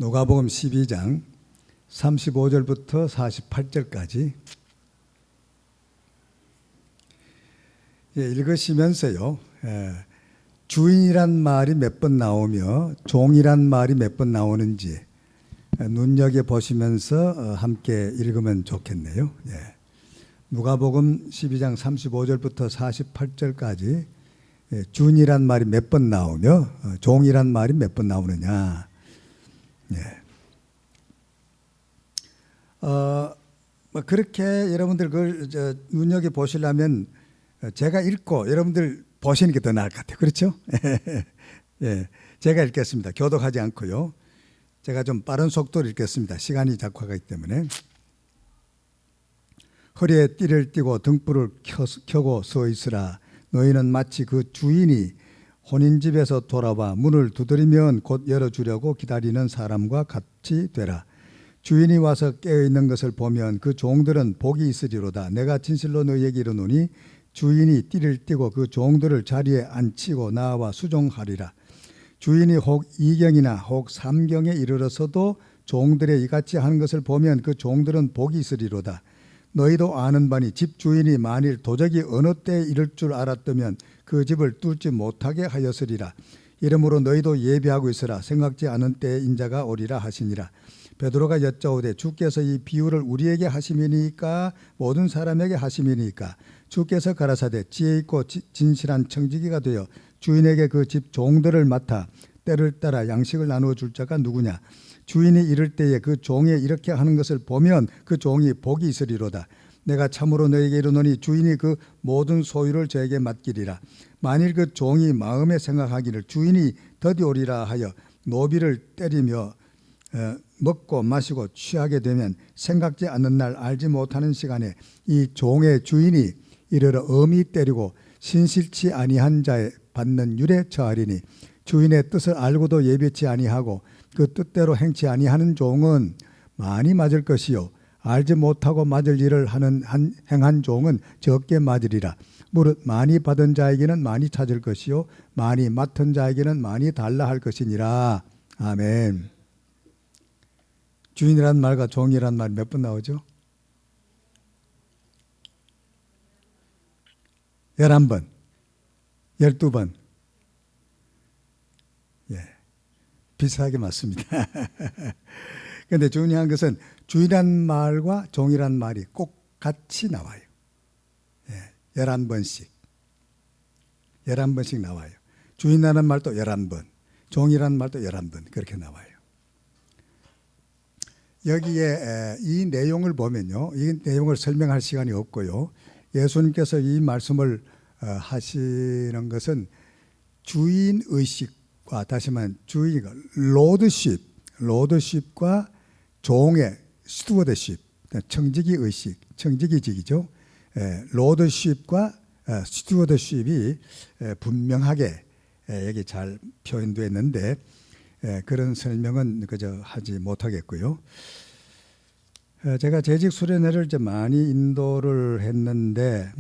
누가복음 12장 35절부터 48절까지 읽으시면서요. 주인이란 말이 몇 번 나오며 종이란 말이 몇 번 나오는지 눈여겨보시면서 함께 읽으면 좋겠네요. 누가복음 12장 35절부터 48절까지 주인이란 말이 몇 번 나오며 종이란 말이 몇 번 나오느냐. 그렇게 여러분들 그걸 눈여겨보시려면 제가 읽고 여러분들 보시는 게 더 나을 것 같아요. 그렇죠? 제가 읽겠습니다. 교독하지 않고요. 제가 좀 빠른 속도로 읽겠습니다. 시간이 작화가기 때문에. 허리에 띠를 띠고 등불을 켜고 서 있으라. 너희는 마치 그 주인이 혼인집에서 돌아와 문을 두드리면 곧 열어주려고 기다리는 사람과 같이 되라. 주인이 와서 깨어있는 것을 보면 그 종들은 복이 있으리로다. 내가 진실로 너희에게 이르노니 주인이 띠를 띠고 그 종들을 자리에 앉히고 나와 수종하리라. 주인이 혹 2경이나 혹 3경에 이르러서도 종들의 이같이 하는 것을 보면 그 종들은 복이 있으리로다. 너희도 아는 바니 집 주인이 만일 도적이 어느 때에 이를 줄 알았다면 그 집을 뚫지 못하게 하였으리라. 이러므로 너희도 예비하고 있으라. 생각지 않은 때에 인자가 오리라 하시니라. 베드로가 여짜오되 주께서 이 비유를 우리에게 하심이니까 모든 사람에게 하심이니까. 주께서 가라사대 지혜 있고 진실한 청지기가 되어 주인에게 그 집 종들을 맡아 때를 따라 양식을 나누어 줄 자가 누구냐. 주인이 이를 때에 그 종이 이렇게 하는 것을 보면 그 종이 복이 있으리로다. 내가 참으로 너에게 이르노니 주인이 그 모든 소유를 저에게 맡기리라. 만일 그 종이 마음에 생각하기를 주인이 더디 오리라 하여 노비를 때리며 먹고 마시고 취하게 되면 생각지 않는 날 알지 못하는 시간에 이 종의 주인이 이르러 엄히 때리고 신실치 아니한 자에 받는 율에 처하리니 주인의 뜻을 알고도 예비치 아니하고 그 뜻대로 행치 아니하는 종은 많이 맞을 것이요 알지 못하고 맞을 일을 행한 종은 적게 맞으리라. 무릇 많이 받은 자에게는 많이 찾을 것이요 많이 맡은 자에게는 많이 달라 할 것이니라. 아멘. 주인이란 말과 종이란 말 몇 번 나오죠? 11번, 12번. 비슷하게 맞습니다. 그런데 중요한 것은 주인이란 말과 종이란 말이 꼭 같이 나와요. 11번씩. 11번씩 나와요. 주인이라는 말도 11번, 종이라는 말도 11번 그렇게 나와요. 여기에 이 내용을 보면요. 이 내용을 설명할 시간이 없고요. 예수님께서 이 말씀을 하시는 것은 주인의식과 다시 말하면 주인과 로드십과 종의 스튜어드십, 청지기 의식, 청지기직이죠. 로드십과 스튜어드십이 분명하게 여기 잘 표현되어 있는데 그런 설명은 그저 하지 못하겠고요. 제가 재직 수련회를 좀 많이 인도를 했는데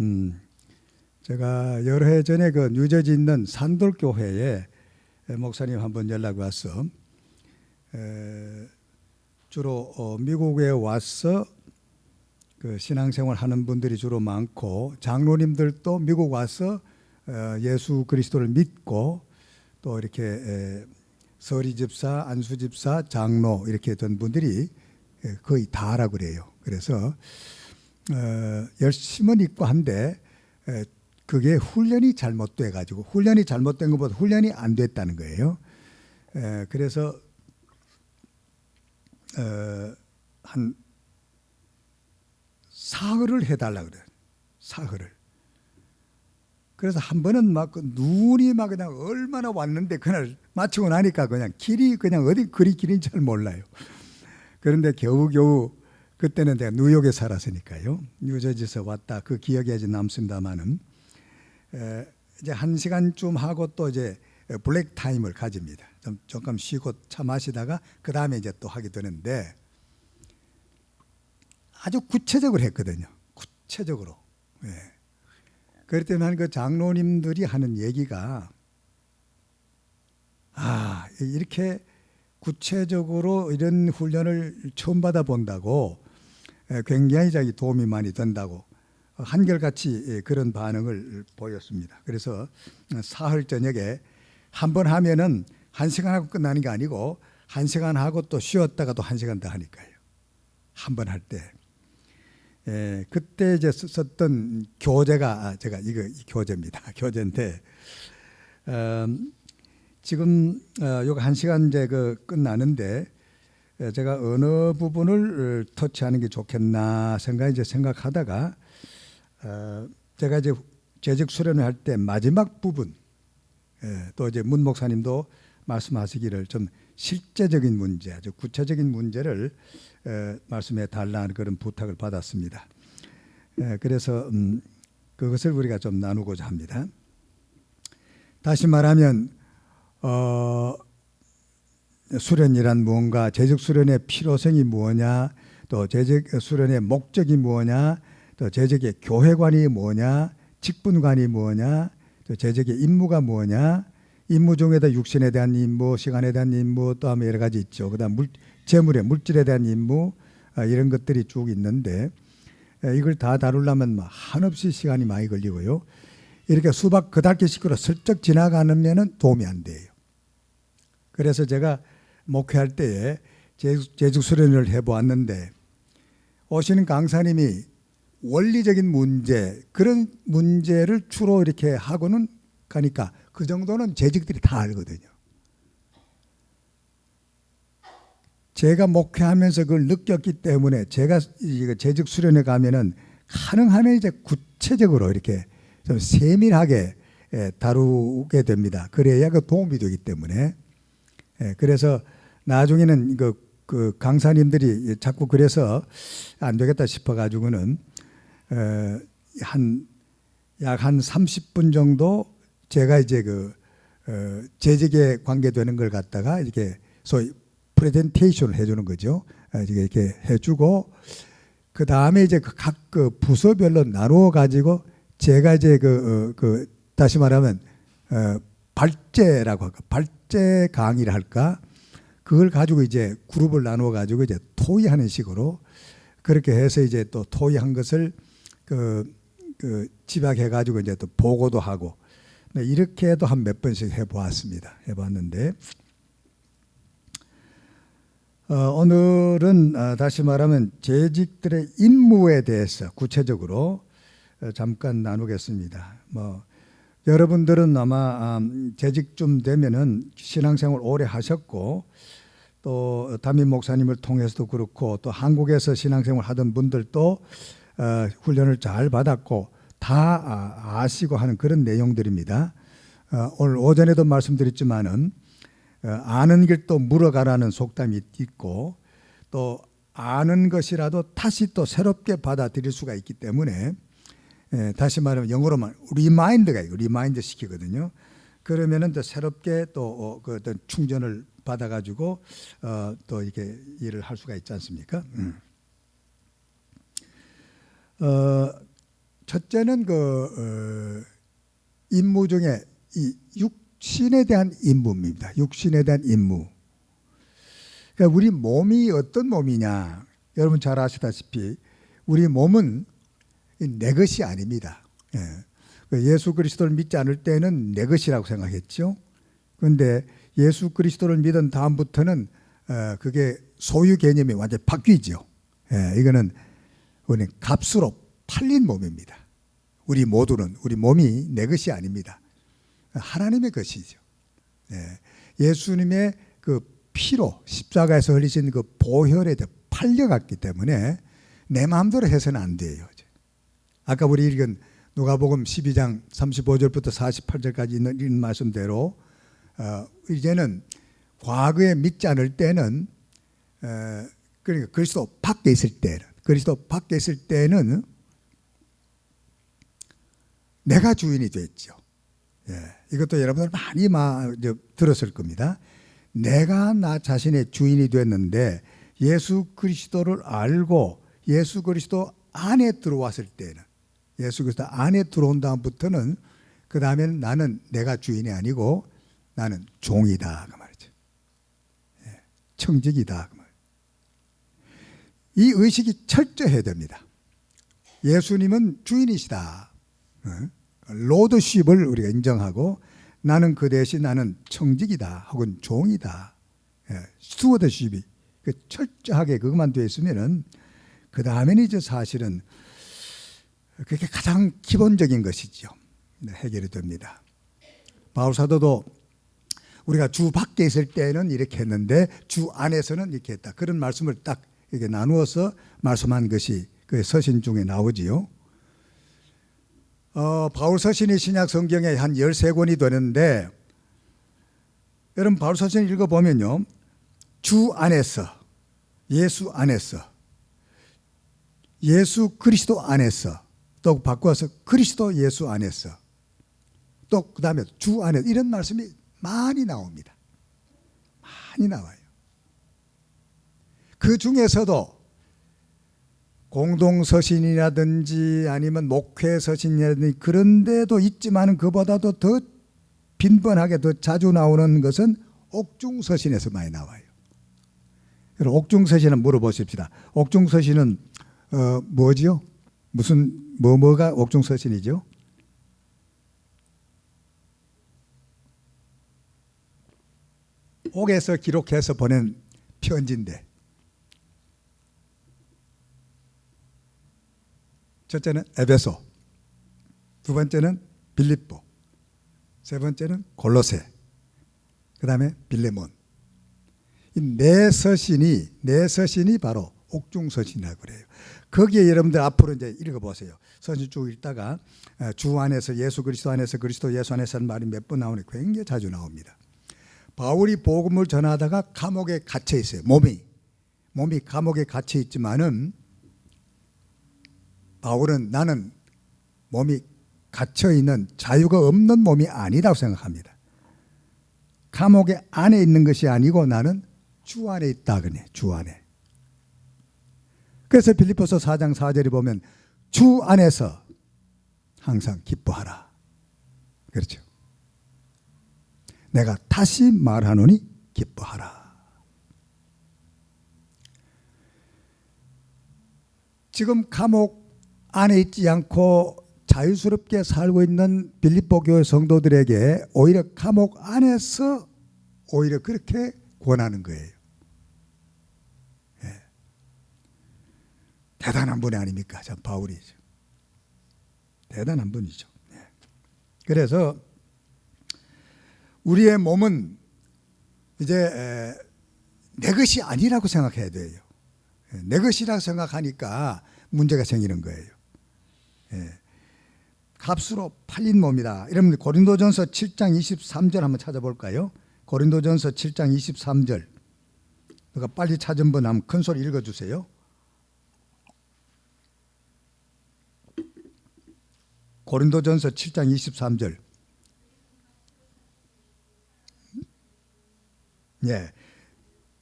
제가 여러 해 전에 그 뉴저지 있는 산돌 교회에 목사님 한번 연락이 와서 주로 미국에 와서 그 신앙생활 하는 분들이 주로 많고 장로님들도 미국 와서 예수 그리스도를 믿고 또 이렇게 서리 집사, 안수 집사, 장로 이렇게 된 분들이 거의 다라고 그래요. 그래서 열심은 있고 한데 그게 훈련이 잘못돼 가지고 훈련이 잘못된 것보다 훈련이 안 됐다는 거예요. 그래서 한 사흘을 해달라 그래요. 사흘을. 그래서 한 번은 막 눈이 막 그냥 얼마나 왔는데 그날 마치고 나니까 그냥 길이 그냥 어디 그리 길인지 잘 몰라요. 그런데 겨우겨우 그때는 내가 뉴욕에 살았으니까요. 뉴저지에서 왔다. 그 기억이 아직 남습니다만은 이제 1시간쯤 하고 또 이제 블랙 타임을 가집니다. 좀 조금 쉬고 차 마시다가 그 다음에 이제 또 하게 되는데 아주 구체적으로 했거든요. 구체적으로. 그럴 때는 그 장로님들이 하는 얘기가 이렇게 구체적으로 이런 훈련을 처음 받아본다고 굉장히 자기 도움이 많이 된다고 한결같이 그런 반응을 보였습니다. 그래서 사흘 저녁에 한 번 하면은 1시간 하고 끝나는 게 아니고 1시간 하고 또 쉬었다가 또 1시간 더 하니까요. 한 번 할 때. 그때 이제 썼던 교재가 제가 이거 교재입니다. 교재인데 지금 요거 1시간 이제 끝나는데 제가 어느 부분을 터치하는 게 좋겠나 생각하다가 제가 이제 재직 수련을 할 때 마지막 부분 또 이제 문 목사님도 말씀하시기를 좀 실제적인 문제, 아주 구체적인 문제를 말씀해 달라는 그런 부탁을 받았습니다. 그래서 그것을 우리가 좀 나누고자 합니다. 다시 말하면 수련이란 무언가, 재직 수련의 필요성이 무엇냐, 또 재직 수련의 목적이 무엇냐, 또 재직의 교회관이 뭐냐, 직분관이 뭐냐, 또 재직의 임무가 뭐냐, 임무 중에도 육신에 대한 임무, 시간에 대한 임무, 또 하면 여러 가지 있죠. 그다음 재물의 물질에 대한 임무, 이런 것들이 쭉 있는데 이걸 다 다루려면 한없이 시간이 많이 걸리고요. 이렇게 수박 그달기식으로 슬쩍 지나가면은 도움이 안 돼요. 그래서 제가 목회할 때에 재직 수련을 해보았는데 오시는 강사님이 원리적인 문제, 그런 문제를 주로 이렇게 하고는 가니까 그 정도는 재직들이 다 알거든요. 제가 목회하면서 그걸 느꼈기 때문에 제가 재직 수련에 가면은 가능하면 이제 구체적으로 이렇게 좀 세밀하게 다루게 됩니다. 그래야 그 도움이 되기 때문에. 그래서 나중에는 그 강사님들이 자꾸 그래서 안 되겠다 싶어가지고는 약 한 30분 정도 제가 이제 재직에 관계되는 걸 갖다가 이렇게 소위 프레젠테이션을 해주는 거죠. 이렇게 해주고 그 다음에 이제 각 부서별로 나누어 가지고 제가 이제 다시 말하면 발제라고 할까, 발제 강의를 할까, 그걸 가지고 이제 그룹을 나누어 가지고 이제 토의하는 식으로 그렇게 해서 이제 또 토의한 것을 집약해 가지고 이제 또 보고도 하고 이렇게 해도 한 몇 번씩 해보았는데 오늘은 다시 말하면 재직들의 임무에 대해서 구체적으로 잠깐 나누겠습니다. 여러분들은 아마 재직쯤 되면은 신앙생활 오래 하셨고 또 담임 목사님을 통해서도 그렇고 또 한국에서 신앙생활 하던 분들도 훈련을 잘 받았고 다 아시고 하는 그런 내용들입니다. 오늘 오전에도 말씀드렸지만은 아는 길도 물어가라는 속담이 있고 또 아는 것이라도 다시 또 새롭게 받아들일 수가 있기 때문에 다시 말하면 영어로만 리마인드가 있고 리마인드 시키거든요. 그러면은 또 새롭게 또 그 어떤 충전을 받아가지고 또 이렇게 일을 할 수가 있지 않습니까? 첫째는 임무 중에 이 육신에 대한 임무입니다. 육신에 대한 임무. 그러니까 우리 몸이 어떤 몸이냐? 여러분 잘 아시다시피 우리 몸은 내 것이 아닙니다. 예수 그리스도를 믿지 않을 때는 내 것이라고 생각했죠. 그런데 예수 그리스도를 믿은 다음부터는 그게 소유 개념이 완전히 바뀌죠. 이거는 우리는 값으로 팔린 몸입니다. 우리 모두는 우리 몸이 내 것이 아닙니다. 하나님의 것이죠. 예수님의 그 피로 십자가에서 흘리신 그 보혈에 팔려갔기 때문에 내 마음대로 해서는 안 돼요. 아까 우리 읽은 누가복음 12장 35절부터 48절까지 있는 말씀대로 이제는 과거에 믿지 않을 때는 그러니까 그리스도 밖에 있을 때는 내가 주인이 됐죠. 이것도 여러분들 많이 들었을 겁니다. 내가 나 자신의 주인이 됐는데 예수 그리스도를 알고 예수 그리스도 안에 들어왔을 때는 예수 그리스도 안에 들어온 다음부터는 그 다음에는 나는 내가 주인이 아니고 나는 종이다 그 말이죠. 청직이다. 이 의식이 철저해야 됩니다. 예수님은 주인이시다. 로드십을 우리가 인정하고 나는 그 대신 나는 청직이다 혹은 종이다. 스튜어드십이 철저하게 그것만 되어 있으면은 그 다음에는 이제 사실은 그게 가장 기본적인 것이죠. 해결이 됩니다. 바울 사도도 우리가 주 밖에 있을 때는 이렇게 했는데 주 안에서는 이렇게 했다. 그런 말씀을 딱 이렇게 나누어서 말씀한 것이 그 서신 중에 나오지요. 바울 서신이 신약 성경에 한 13권이 되는데 여러분 바울 서신 읽어보면요. 주 안에서, 예수 안에서, 예수 그리스도 안에서, 또 바꿔서 그리스도 예수 안에서, 또 그 다음에 주 안에서 이런 말씀이 많이 나옵니다. 많이 나와요. 그 중에서도 공동서신이라든지 아니면 목회서신이라든지 그런 데도 있지만 그보다도 더 빈번하게 더 자주 나오는 것은 옥중서신에서 많이 나와요. 그럼 옥중서신은 물어보십시다. 옥중서신은 뭐지요? 무슨 뭐가 옥중서신이죠? 옥에서 기록해서 보낸 편지인데 첫째는 에베소, 두 번째는 빌립보, 세 번째는 골로새, 그 다음에 빌레몬. 이 네 서신이 바로 옥중서신이라고 그래요. 거기에 여러분들 앞으로 이제 읽어보세요. 서신 쭉 읽다가 주 안에서 예수 그리스도 안에서 그리스도 예수 안에서 하는 말이 몇 번 나오니 굉장히 자주 나옵니다. 바울이 복음을 전하다가 감옥에 갇혀 있어요. 몸이 감옥에 갇혀 있지만은 바울은 나는 몸이 갇혀 있는 자유가 없는 몸이 아니라고 생각합니다. 감옥의 안에 있는 것이 아니고 나는 주 안에 있다 그래. 주 안에. 그래서 빌립보서 4장 4절에 보면 주 안에서 항상 기뻐하라. 그렇죠. 내가 다시 말하노니 기뻐하라. 지금 감옥 안에 있지 않고 자유스럽게 살고 있는 빌립보 교회 성도들에게 오히려 감옥 안에서 오히려 그렇게 권하는 거예요. 예. 대단한 분이 아닙니까? 참 바울이죠. 대단한 분이죠. 예. 그래서 우리의 몸은 이제 내 것이 아니라고 생각해야 돼요. 내 것이라고 생각하니까 문제가 생기는 거예요. 값으로 팔린 몸이다. 이러면 고린도전서 7장 23절 한번 찾아볼까요? 고린도전서 7장 23절. 누가 빨리 찾은 분 한번 큰 소리 읽어주세요. 고린도전서 7장 23절. 예,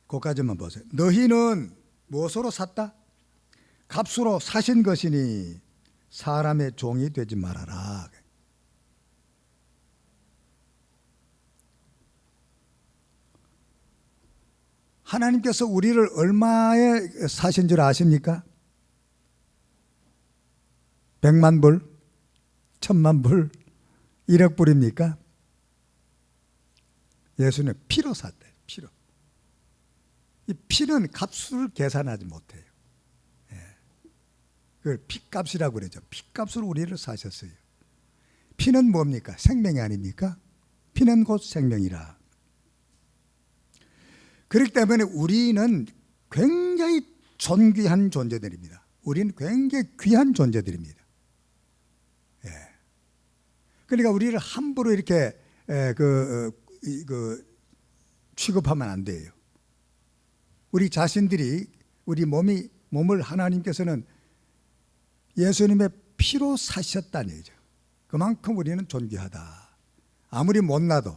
그까지만 보세요. 너희는 무엇으로 샀다? 값으로 사신 것이니 사람의 종이 되지 말아라. 하나님께서 우리를 얼마에 사신 줄 아십니까? 100만 불? 1000만 불? 1억 불입니까? 예수는 피로 샀대요. 피로. 이 피는 값을 계산하지 못해요. 그걸 피값이라고 그러죠. 피값으로 우리를 사셨어요. 피는 뭡니까? 생명이 아닙니까? 피는 곧 생명이라. 그렇기 때문에 우리는 굉장히 존귀한 존재들입니다. 우리는 굉장히 귀한 존재들입니다. 예. 그러니까 우리를 함부로 이렇게 취급하면 안 돼요. 우리 자신들이 우리 몸을 하나님께서는 예수님의 피로 사셨다는 얘기죠. 그만큼 우리는 존귀하다. 아무리 못나도,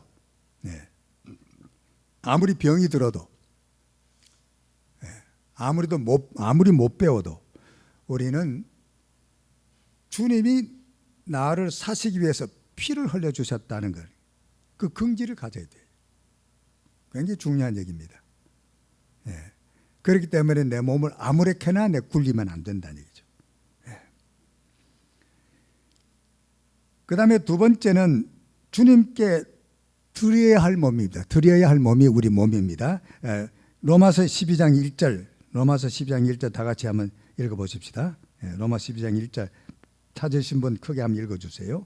아무리 병이 들어도, 아무리 못 배워도 우리는 주님이 나를 사시기 위해서 피를 흘려주셨다는 걸, 그 긍지를 가져야 돼요. 굉장히 중요한 얘기입니다. 그렇기 때문에 내 몸을 아무렇게나 내 굴리면 안 된다는 얘기죠. 그 다음에 두 번째는 주님께 드려야 할 몸입니다. 드려야 할 몸이 우리 몸입니다. 로마서 12장 1절, 로마서 12장 1절 다 같이 한번 읽어보십시다. 로마 12장 1절 찾으신 분 크게 한번 읽어주세요.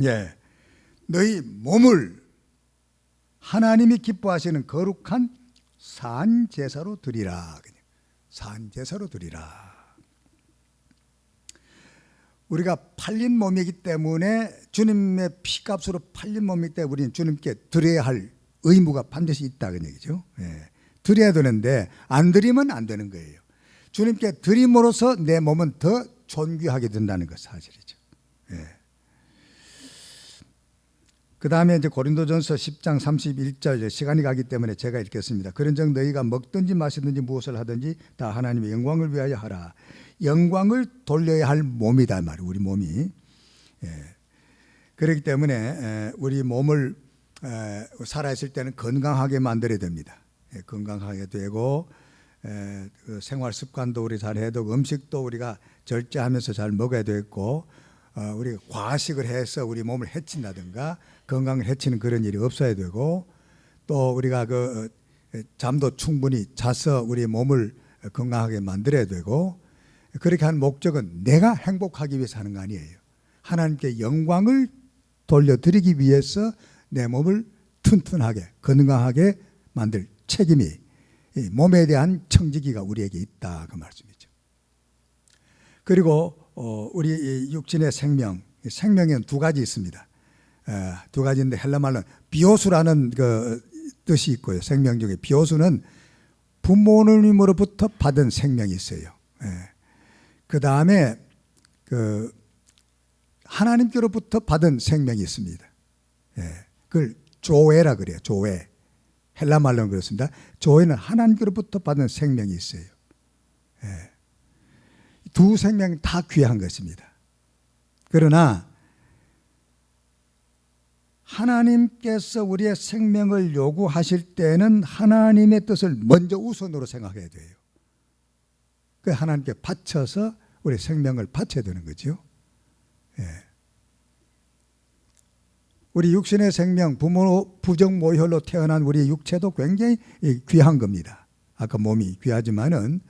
예, 너희 몸을 하나님이 기뻐하시는 거룩한 산 제사로 드리라. 산 제사로 드리라. 우리가 팔린 몸이기 때문에 주님의 피값으로 팔린 몸이기 때문에 우리는 주님께 드려야 할 의무가 반드시 있다는 얘기죠. 드려야 되는데 안 드리면 안 되는 거예요. 주님께 드림으로써 내 몸은 더 존귀하게 된다는 것 사실이죠. 그 다음에 이제 고린도전서 10장 31절 시간이 가기 때문에 제가 읽겠습니다. 그런즉 너희가 먹든지 마시든지 무엇을 하든지 다 하나님의 영광을 위하여 하라. 영광을 돌려야 할 몸이다 말이에요. 우리 몸이. 그렇기 때문에 우리 몸을 살아있을 때는 건강하게 만들어야 됩니다. 건강하게 되고 그 생활 습관도 우리 잘 해도 음식도 우리가 절제하면서 잘 먹어야 되고 우리가 과식을 해서 우리 몸을 해친다든가 건강을 해치는 그런 일이 없어야 되고 또 우리가 그 잠도 충분히 자서 우리 몸을 건강하게 만들어야 되고 그렇게 한 목적은 내가 행복하기 위해서 하는 거 아니에요. 하나님께 영광을 돌려드리기 위해서 내 몸을 튼튼하게 건강하게 만들 책임이 이 몸에 대한 청지기가 우리에게 있다 그 말씀이죠. 그리고 우리 육신의 생명에는 두 가지 있습니다. 두 가지인데 헬라 말로는 비오수라는 그 뜻이 있고요. 생명 중에 비오수는 부모님으로부터 받은 생명이 있어요. 그 다음에 그 하나님께로부터 받은 생명이 있습니다. 그걸 조에라 그래요. 조에. 헬라 말로는 그렇습니다. 조에는 하나님께로부터 받은 생명이 있어요. 두 생명이 다 귀한 것입니다. 그러나 하나님께서 우리의 생명을 요구하실 때는 하나님의 뜻을 먼저 우선으로 생각해야 돼요. 그 하나님께 바쳐서 우리 생명을 바쳐야 되는 거죠. 우리 육신의 생명, 부정 모혈로 태어난 우리 육체도 굉장히 귀한 겁니다. 아까 몸이 귀하지만은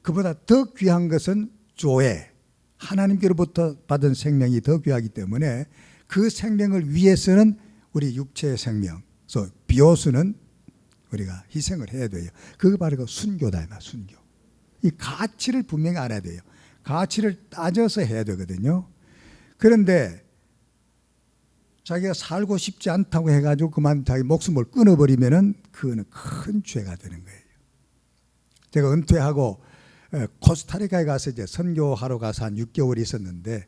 그보다 더 귀한 것은 조에 하나님께로부터 받은 생명이 더 귀하기 때문에 그 생명을 위해서는 우리 육체의 생명, 그래서 비오수는 우리가 희생을 해야 돼요. 그거 바로 순교다, 순교. 이 가치를 분명히 알아야 돼요. 가치를 따져서 해야 되거든요. 그런데 자기가 살고 싶지 않다고 해가지고 그만 자기 목숨을 끊어버리면은 그거는 큰 죄가 되는 거예요. 제가 은퇴하고 코스타리카에 가서 이제 선교하러 가서 한 6개월 있었는데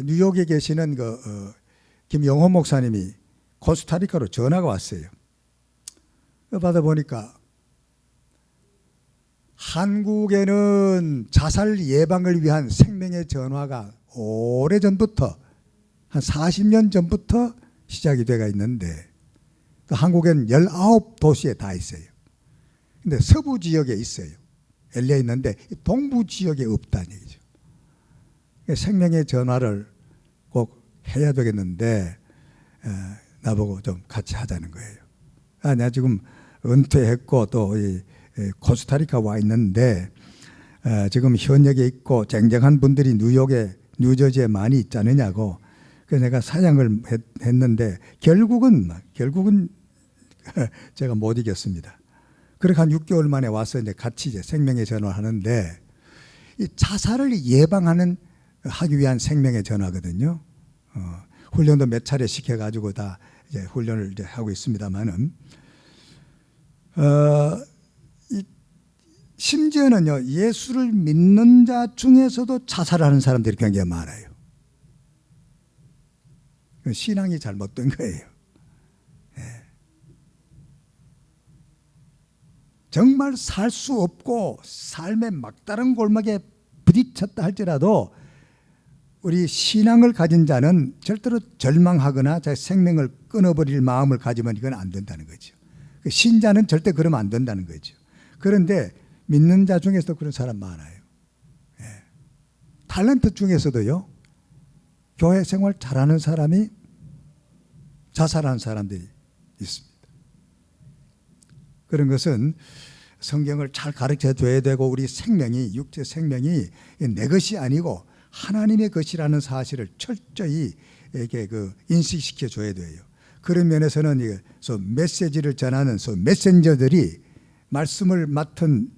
뉴욕에 계시는 김영호 목사님이 코스타리카로 전화가 왔어요. 받아보니까 한국에는 자살 예방을 위한 생명의 전화가 오래전부터 한 40년 전부터 시작이 돼가 있는데 한국에는 19도시에 다 있어요. 근데 서부 지역에 있어요. LA에 있는데 동부 지역에 없다는 얘기죠. 생명의 전화를 꼭 해야 되겠는데 나보고 좀 같이 하자는 거예요. 내가 지금 은퇴했고 또 코스타리카 와 있는데 지금 현역에 있고 쟁쟁한 분들이 뉴욕에 뉴저지에 많이 있지 않느냐고. 그래서 내가 사양을 했는데 결국은 제가 못 이겼습니다. 그렇게 한 6개월 만에 와서 이제 같이 이제 생명의 전화를 하는데 이 자살을 예방하는 하기 위한 생명의 전화거든요. 훈련도 몇 차례 시켜가지고 다 이제 훈련을 이제 하고 있습니다만은 심지어는요 예수를 믿는 자 중에서도 자살하는 사람들이 굉장히 많아요. 신앙이 잘못된 거예요. 정말 살 수 없고 삶의 막다른 골목에 부딪혔다 할지라도 우리 신앙을 가진 자는 절대로 절망하거나 자기 생명을 끊어버릴 마음을 가지면 이건 안 된다는 거죠. 신자는 절대 그러면 안 된다는 거죠. 그런데 믿는 자 중에서도 그런 사람 많아요. 탤런트 중에서도요, 교회 생활 잘하는 사람이 자살하는 사람들이 있습니다. 그런 것은 성경을 잘 가르쳐 줘야 되고 우리 생명이, 육체 생명이 내 것이 아니고 하나님의 것이라는 사실을 철저히 이렇게 인식시켜 줘야 돼요. 그런 면에서는 메시지를 전하는 메신저들이, 말씀을 맡은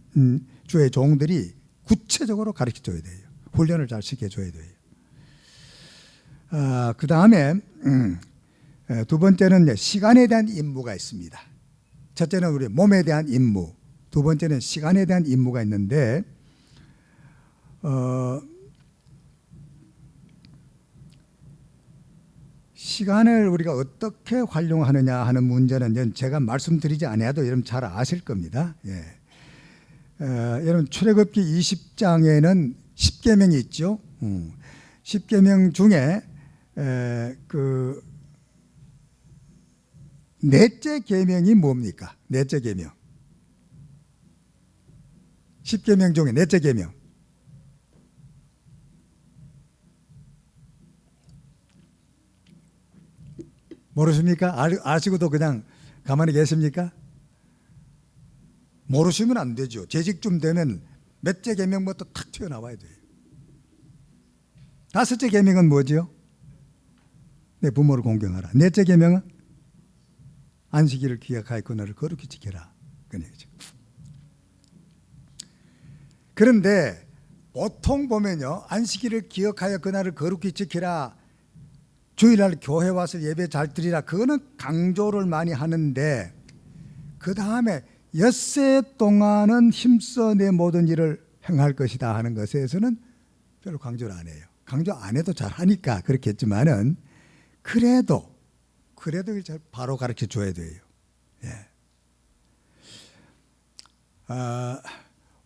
주의 종들이 구체적으로 가르쳐 줘야 돼요. 훈련을 잘 시켜 줘야 돼요. 그 다음에 두 번째는 시간에 대한 임무가 있습니다. 첫째는 우리 몸에 대한 임무, 두 번째는 시간에 대한 임무가 있는데, 시간을 우리가 어떻게 활용하느냐 하는 문제는 제가 말씀드리지 않아도 여러분 잘 아실 겁니다. 여러분 출애굽기 20장에는 10계명이 있죠. 10계명 중에 그 넷째 계명이 뭡니까? 넷째 계명. 10계명 중에 넷째 계명. 모르십니까? 아시고도 그냥 가만히 계십니까? 모르시면 안 되죠. 재직좀 되면 몇째 계명부터 탁 튀어나와야 돼요. 다섯째 계명은 뭐죠? 내 부모를 공경하라. 넷째 계명은 안식일을 기억하여 그날을 거룩히 지켜라. 그 얘기죠. 그런데 보통 보면요, 안식일을 기억하여 그날을 거룩히 지키라, 주일날 교회 와서 예배 잘 드리라, 그거는 강조를 많이 하는데 그 다음에 엿새 동안은 힘써 내 모든 일을 행할 것이다 하는 것에서는 별로 강조를 안 해요. 강조 안 해도 잘 하니까 그렇겠지만은 그래도 잘 바로 가르쳐 줘야 돼요.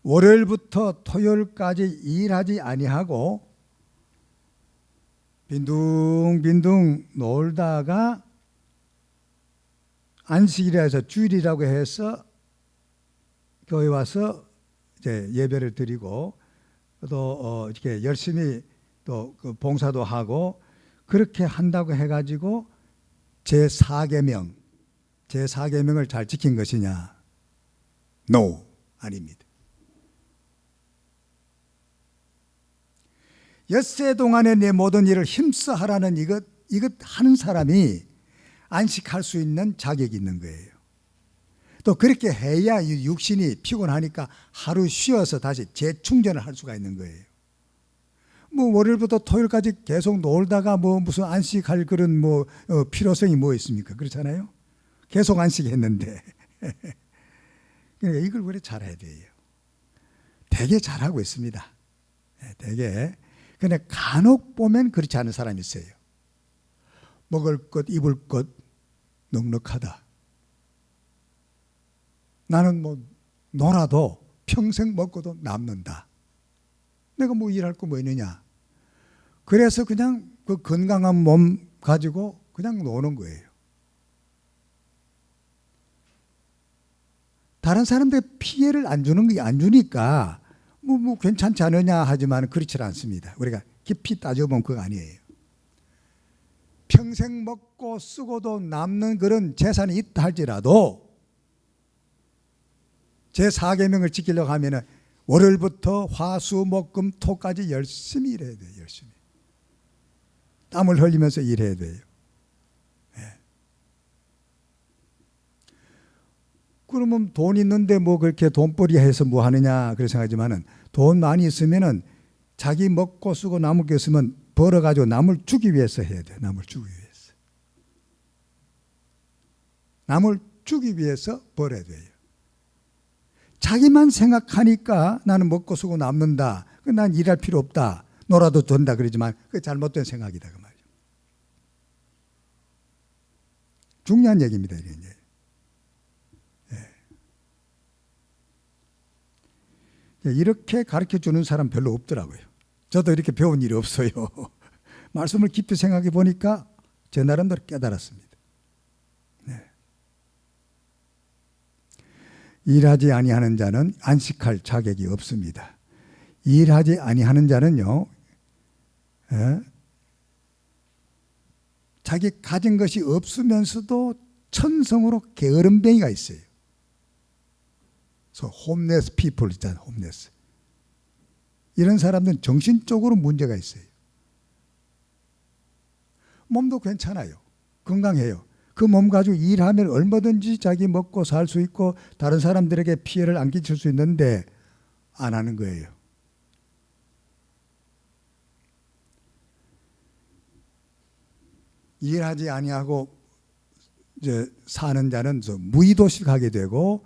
월요일부터 토요일까지 일하지 아니하고 빈둥빈둥 놀다가 안식일이라 해서 주일이라고 해서 교회 와서 이제 예배를 드리고 또 이렇게 열심히 또 그 봉사도 하고 그렇게 한다고 해가지고 제4계명을 잘 지킨 것이냐? No, 아닙니다. 엿새 동안에 내 모든 일을 힘써 하라는 이것 하는 사람이 안식할 수 있는 자격이 있는 거예요. 또 그렇게 해야 육신이 피곤하니까 하루 쉬어서 다시 재충전을 할 수가 있는 거예요. 뭐 월요일부터 토요일까지 계속 놀다가 뭐 무슨 안식할 그런 필요성이 뭐 있습니까? 그렇잖아요. 계속 안식했는데. 그러니까 이걸 우리 잘해야 돼요. 되게 잘하고 있습니다. 되게. 근데 간혹 보면 그렇지 않은 사람이 있어요. 먹을 것, 입을 것 넉넉하다. 나는 뭐 놀아도 평생 먹고도 남는다. 내가 뭐 일할 거 뭐 있느냐. 그래서 그냥 그 건강한 몸 가지고 그냥 노는 거예요. 다른 사람들 피해를 안 주니까 뭐 괜찮지 않느냐 하지만 그렇지 않습니다. 우리가 깊이 따져보면 그거 아니에요. 평생 먹고 쓰고도 남는 그런 재산이 있다 할지라도 제4계명을 지키려고 하면은 월요일부터 화수목금 토까지 열심히 일해야 돼요. 열심히 땀을 흘리면서 일해야 돼요. 그러면 돈 있는데 뭐 그렇게 돈벌이 해서 뭐 하느냐 그렇게 생각하지만은 돈 많이 있으면은 자기 먹고 쓰고 남을 게 있으면 벌어가지고 남을 주기 위해서 해야 돼요. 남을 주기 위해서. 남을 주기 위해서 벌어야 돼요. 자기만 생각하니까 나는 먹고 쓰고 남는다. 난 일할 필요 없다. 놀아도 된다 그러지만 그게 잘못된 생각이다 그 말이죠. 중요한 얘기입니다. 이게. 이렇게 가르쳐주는 사람 별로 없더라고요. 저도 이렇게 배운 일이 없어요. 말씀을 깊이 생각해 보니까 제 나름대로 깨달았습니다. 네. 일하지 아니하는 자는 안식할 자격이 없습니다. 일하지 아니하는 자는요, 자기 가진 것이 없으면서도 천성으로 게으름뱅이가 있어요. 홈레스 피플 있잖아요. 홈레스. 이런 사람들은 정신적으로 문제가 있어요. 몸도 괜찮아요. 건강해요. 그 몸 가지고 일하면 얼마든지 자기 먹고 살 수 있고 다른 사람들에게 피해를 안 끼칠 수 있는데 안 하는 거예요. 일하지 아니하고 이제 사는 자는 무의도식하게 되고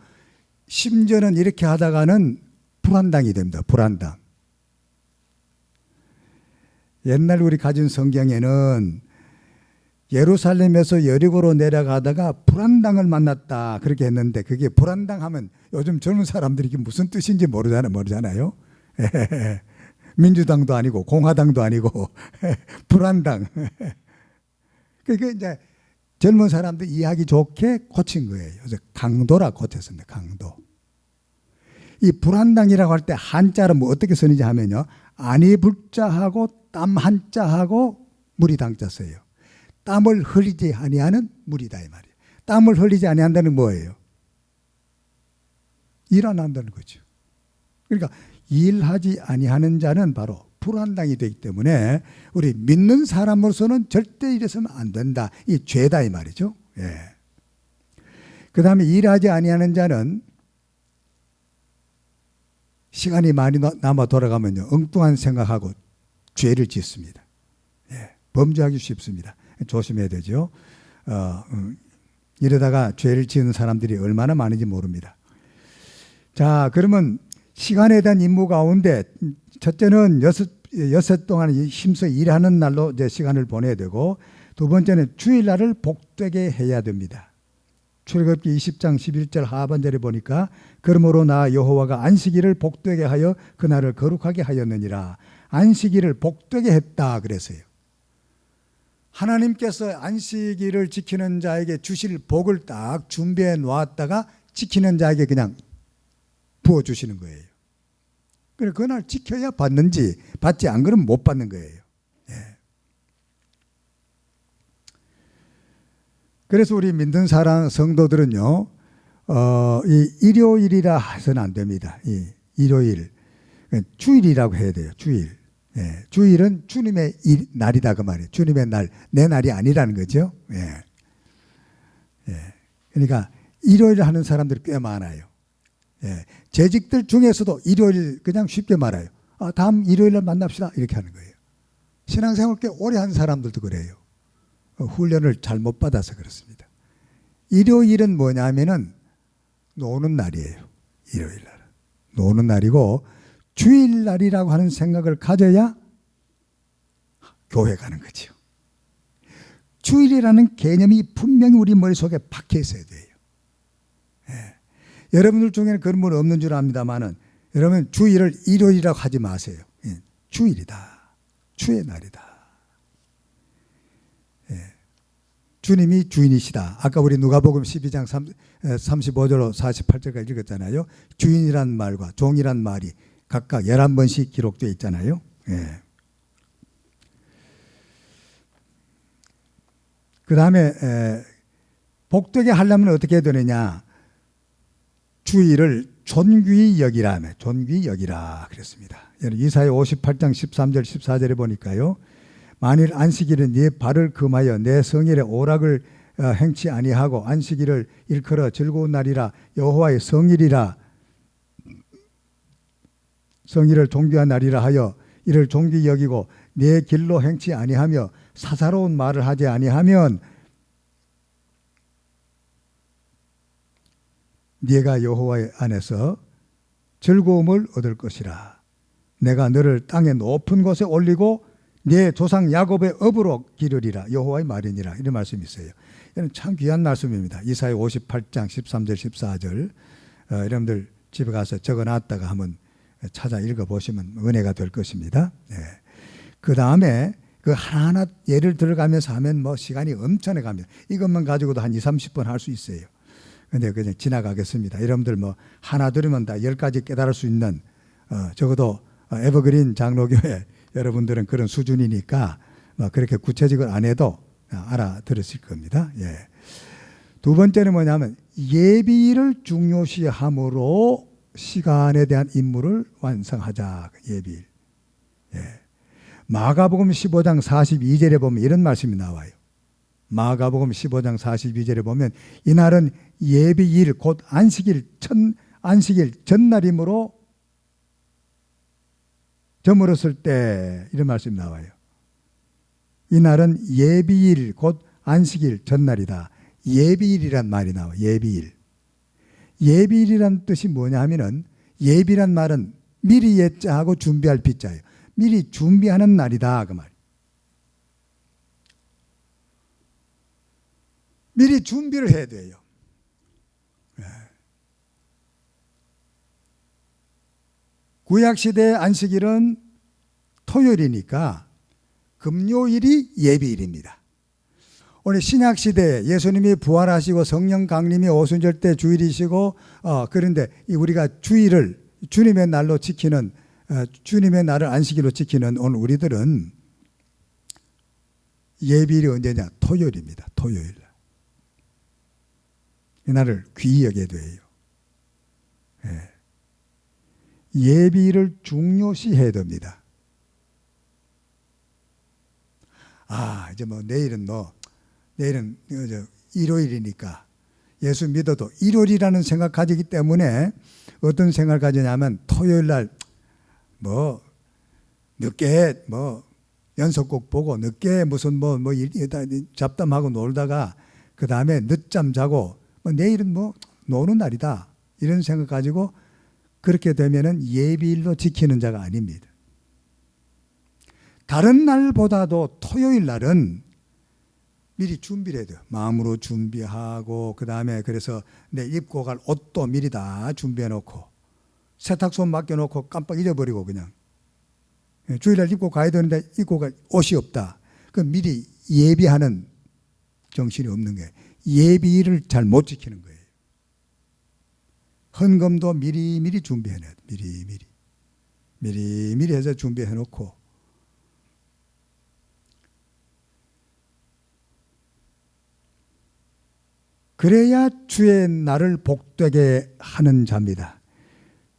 심지어는 이렇게 하다가는 불안당이 됩니다. 불안당. 옛날 우리 가진 성경에는 예루살렘에서 여리고로 내려가다가 불안당을 만났다 그렇게 했는데 그게 불안당 하면 요즘 젊은 사람들이 이게 무슨 뜻인지 모르잖아요. 민주당도 아니고 공화당도 아니고 불안당. 그러니까 이제 젊은 사람들 이해하기 좋게 고친 거예요. 그래서 강도라 고쳤습니다. 강도. 이 불안당이라고 할 때 한자로 뭐 어떻게 쓰는지 하면요. 안이 불자하고 땀 한자하고 물이 당자 써요. 땀을 흘리지 아니하는 물이다 이 말이에요. 땀을 흘리지 아니한다는 뭐예요? 일 안 한다는 거죠. 그러니까 일하지 아니하는 자는 바로 불안당이 되기 때문에 우리 믿는 사람으로서는 절대 이래서는 안 된다. 이 죄다 이 말이죠. 예. 그 다음에 일하지 아니하는 자는 시간이 많이 남아 돌아가면요. 엉뚱한 생각하고 죄를 짓습니다. 예. 범죄하기 쉽습니다. 조심해야 되죠. 이러다가 죄를 지은 사람들이 얼마나 많은지 모릅니다. 자, 그러면 시간에 대한 임무 가운데 첫째는 여섯 동안 힘써 일하는 날로 이제 시간을 보내야 되고 두 번째는 주일날을 복되게 해야 됩니다. 출애굽기 20장 11절 하반절에 보니까 그러므로 나 여호와가 안식일을 복되게 하여 그날을 거룩하게 하였느니라. 안식일을 복되게 했다 그랬어요. 하나님께서 안식일을 지키는 자에게 주실 복을 딱 준비해 놓았다가 지키는 자에게 그냥 부어주시는 거예요. 그래서 그날 지켜야 받는지 받지 안 그러면 못 받는 거예요. 예. 그래서 우리 믿는 사랑 성도들은요, 이 일요일이라 해서는 안 됩니다. 이 일요일 주일이라고 해야 돼요. 주일. 예. 주일은 주님의 날이다 그 말이에요. 주님의 날, 내 날이 아니라는 거죠. 예. 예. 그러니까 일요일 하는 사람들이 꽤 많아요. 예. 재직들 중에서도 일요일 그냥 쉽게 말아요. 다음 일요일날 만납시다 이렇게 하는 거예요. 신앙생활 꽤 오래 한 사람들도 그래요. 훈련을 잘못 받아서 그렇습니다. 일요일은 뭐냐면은 노는 날이에요. 일요일날 노는 날이고 주일날이라고 하는 생각을 가져야 교회 가는 거죠. 주일이라는 개념이 분명히 우리 머릿속에 박혀 있어야 돼요. 예. 여러분들 중에는 그런 분 없는 줄 압니다만은 여러분 주일을 일요일이라고 하지 마세요. 예. 주일이다. 주의 날이다. 예. 주님이 주인이시다. 아까 우리 누가복음 12장 35절로 48절까지 읽었잖아요. 주인이란 말과 종이란 말이 각각 11번씩 기록되어 있잖아요. 예. 그 다음에 복되게 하려면 어떻게 해야 되느냐. 주일을 존귀히 여기라. 존귀히 여기라 그랬습니다. 이사야 58장 13절 14절에 보니까요. 만일 안식일은 네 발을 금하여 내 성일에 오락을 행치 아니하고 안식일을 일컬어 즐거운 날이라 여호와의 성일이라 성일을 존귀한 날이라 하여 이를 존귀히 여기고 내 길로 행치 아니하며 사사로운 말을 하지 아니하면 네가 여호와의 안에서 즐거움을 얻을 것이라. 내가 너를 땅의 높은 곳에 올리고 내 조상 야곱의 업으로 기르리라. 여호와의 말이니라. 이런 말씀이 있어요. 이는 참 귀한 말씀입니다. 이사야 58장 13절 14절 여러분들 집에 가서 적어놨다가 한번 찾아 읽어보시면 은혜가 될 것입니다. 네. 그 다음에 그 하나하나 예를 들어가면서 하면 뭐 시간이 엄청나게 갑니다. 이것만 가지고도 한 20-30분 할 수 있어요. 근데 그냥 지나가겠습니다. 여러분들 뭐 하나 들으면 다 10가지 깨달을 수 있는 적어도 에버그린 장로교회 여러분들은 그런 수준이니까 뭐 그렇게 구체적으로 안 해도 알아들으실 겁니다. 예. 두 번째는 뭐냐면 예비일을 중요시함으로 시간에 대한 임무를 완성하자. 예비일. 예. 마가복음 15장 42절에 보면 이런 말씀이 나와요. 마가복음 15장 42절에 보면 이날은 예비일 곧 안식일 전날이므로 저물었을 때 이런 말씀이 나와요. 이날은 예비일 곧 안식일 전날이다. 예비일이란 말이 나와요. 예비일. 예비일이란 뜻이 뭐냐 하면은 예비란 말은 미리 예자하고 준비할 비자예요. 미리 준비하는 날이다 그 말. 미리 준비를 해야 돼요. 구약시대의 안식일은 토요일이니까 금요일이 예비일입니다. 오늘 신약시대에 예수님이 부활하시고 성령 강림이 오순절 때 주일이시고 그런데 우리가 주일을 주님의 날로 지키는 주님의 날을 안식일로 지키는 오늘 우리들은 예비일이 언제냐? 토요일입니다. 토요일. 이날을 귀히 여겨야 돼요. 예비일을 중요시해야 됩니다. 이제 뭐 내일은 일요일이니까 예수 믿어도 일요일이라는 생각 가지기 때문에 어떤 생각을 가지냐면 토요일 날 뭐 늦게 뭐 연속곡 보고 늦게 무슨 뭐 잡담하고 놀다가 그 다음에 늦잠 자고 내일은 뭐 노는 날이다 이런 생각 가지고 그렇게 되면은 예비일로 지키는 자가 아닙니다. 다른 날보다도 토요일 날은 미리 준비를 해야 돼요. 마음으로 준비하고 그 다음에 그래서 내 입고 갈 옷도 미리 다 준비해 놓고 세탁소 맡겨놓고 깜빡 잊어버리고 그냥 주일날 입고 가야 되는데 입고 갈 옷이 없다. 그럼 미리 예비하는 정신이 없는 거예요. 예비일을 잘 못 지키는 거예요. 헌금도 미리 준비해놔야 돼. 미리 해서 준비해 놓고 그래야 주의 날을 복되게 하는 자입니다.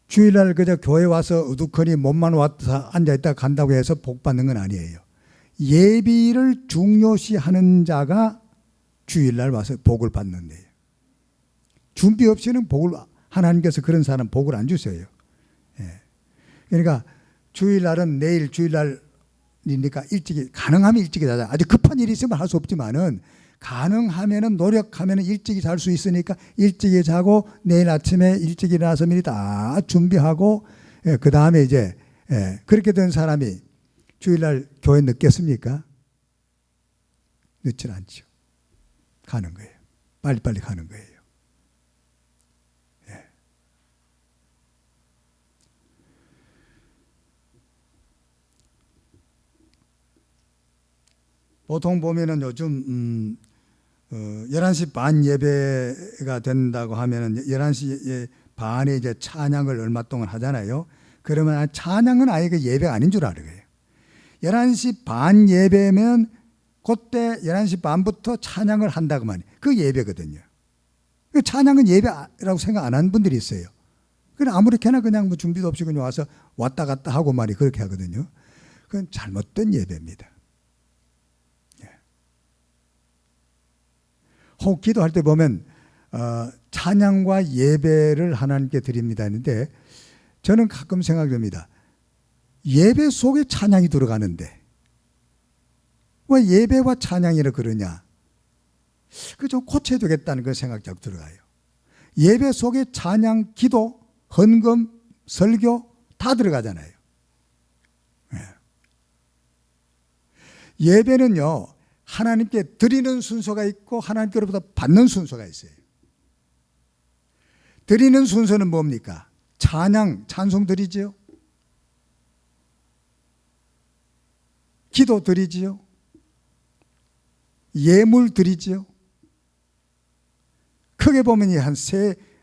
주일날 그저 교회 와서 우두커니 몸만 와서 앉아있다 간다고 해서 복 받는 건 아니에요. 예비를 중요시하는 자가 주일날 와서 복을 받는 데요. 준비 없이는 복을 하나님께서 그런 사람 복을 안 주세요. 그러니까 주일날은 내일 주일날이니까 일찍이 가능하면 일찍이 자자. 아주 급한 일이 있으면 할 수 없지만은 가능하면은 노력하면은 일찍이 잘 수 있으니까 일찍이 자고 내일 아침에 일찍 일어나서 미리 다 준비하고 그 다음에 이제 그렇게 된 사람이 주일날 교회 늦겠습니까? 늦진 않죠. 가는 거예요. 빨리빨리 가는 거예요. 보통 보면은 요즘 11시 반 예배가 된다고 하면은 11시 반에 이제 찬양을 얼마 동안 하잖아요. 그러면 찬양은 아예 그 예배가 아닌 줄 알아요. 11시 반 예배면 그때 11시 반부터 찬양을 한다고 말이에요. 그 예배거든요. 그 찬양은 예배라고 생각 안 하는 분들이 있어요. 그냥 아무렇게나 그냥 뭐 준비도 없이 그냥 와서 왔다 갔다 하고 말이 그렇게 하거든요. 그건 잘못된 예배입니다. 혹 기도할 때 보면 찬양과 예배를 하나님께 드립니다 했는데 저는 가끔 생각됩니다. 예배 속에 찬양이 들어가는데 왜 예배와 찬양이라 그러냐? 그 좀 고쳐야 되겠다는 그 생각이 자꾸 들어가요. 예배 속에 찬양, 기도, 헌금, 설교 다 들어가잖아요. 예배는요, 하나님께 드리는 순서가 있고 하나님께로부터 받는 순서가 있어요. 드리는 순서는 뭡니까? 찬양, 찬송 드리지요. 기도 드리지요. 예물 드리지요. 크게 보면